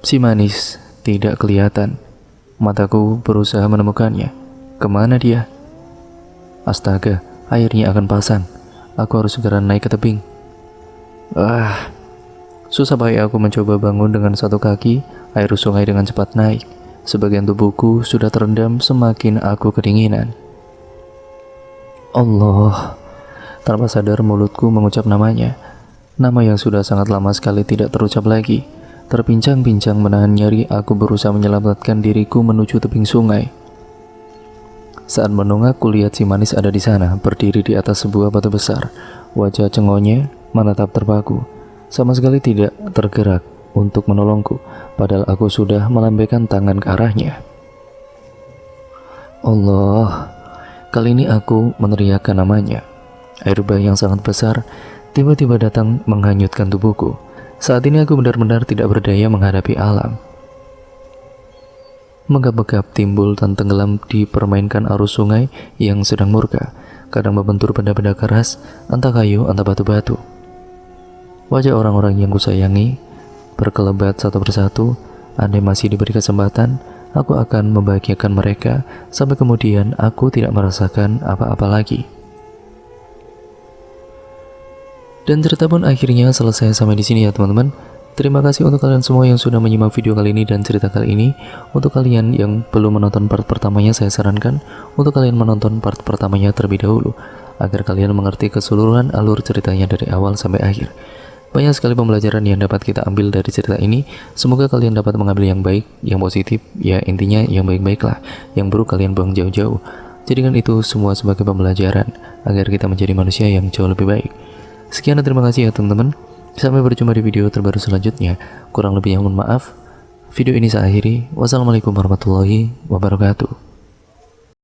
Si manis tidak kelihatan. Mataku berusaha menemukannya. Kemana dia? Astaga, airnya akan pasang. Aku harus segera naik ke tebing. Susah payah aku mencoba bangun dengan satu kaki. Air sungai dengan cepat naik. Sebagian tubuhku sudah terendam, semakin aku kedinginan. Allah. Tanpa sadar mulutku mengucap namanya. Nama yang sudah sangat lama sekali tidak terucap lagi. Terpincang-pincang menahan nyeri, aku berusaha menyelamatkan diriku menuju tebing sungai. Saat menungak, kulihat si manis ada di sana, berdiri di atas sebuah batu besar. Wajah cengonya menatap terpaku. Sama sekali tidak tergerak untuk menolongku, padahal aku sudah melambaikan tangan ke arahnya. Allah, kali ini aku meneriakkan namanya. Air bah yang sangat besar tiba-tiba datang menghanyutkan tubuhku. Saat ini aku benar-benar tidak berdaya menghadapi alam. Menggap-gap timbul dan tenggelam dipermainkan arus sungai yang sedang murka. Kadang membentur benda-benda keras, entah kayu, entah batu-batu. Wajah orang-orang yang kusayangi berkelebat satu persatu. Andai masih diberi kesempatan, aku akan membahagiakan mereka sampai kemudian aku tidak merasakan apa-apa lagi. Dan cerita pun akhirnya selesai sampai di sini ya teman-teman. Terima kasih untuk kalian semua yang sudah menyimak video kali ini dan cerita kali ini. Untuk kalian yang belum menonton part pertamanya, saya sarankan untuk kalian menonton part pertamanya terlebih dahulu, agar kalian mengerti keseluruhan alur ceritanya dari awal sampai akhir. Banyak sekali pembelajaran yang dapat kita ambil dari cerita ini. Semoga kalian dapat mengambil yang baik, yang positif, ya intinya yang baik-baik lah. Yang buruk kalian buang jauh-jauh. Jadikan itu semua sebagai pembelajaran, agar kita menjadi manusia yang jauh lebih baik. Sekian dan terima kasih ya teman-teman. Sampai berjumpa di video terbaru selanjutnya. Kurang lebihnya mohon maaf. Video ini saya akhiri. Wassalamualaikum warahmatullahi wabarakatuh.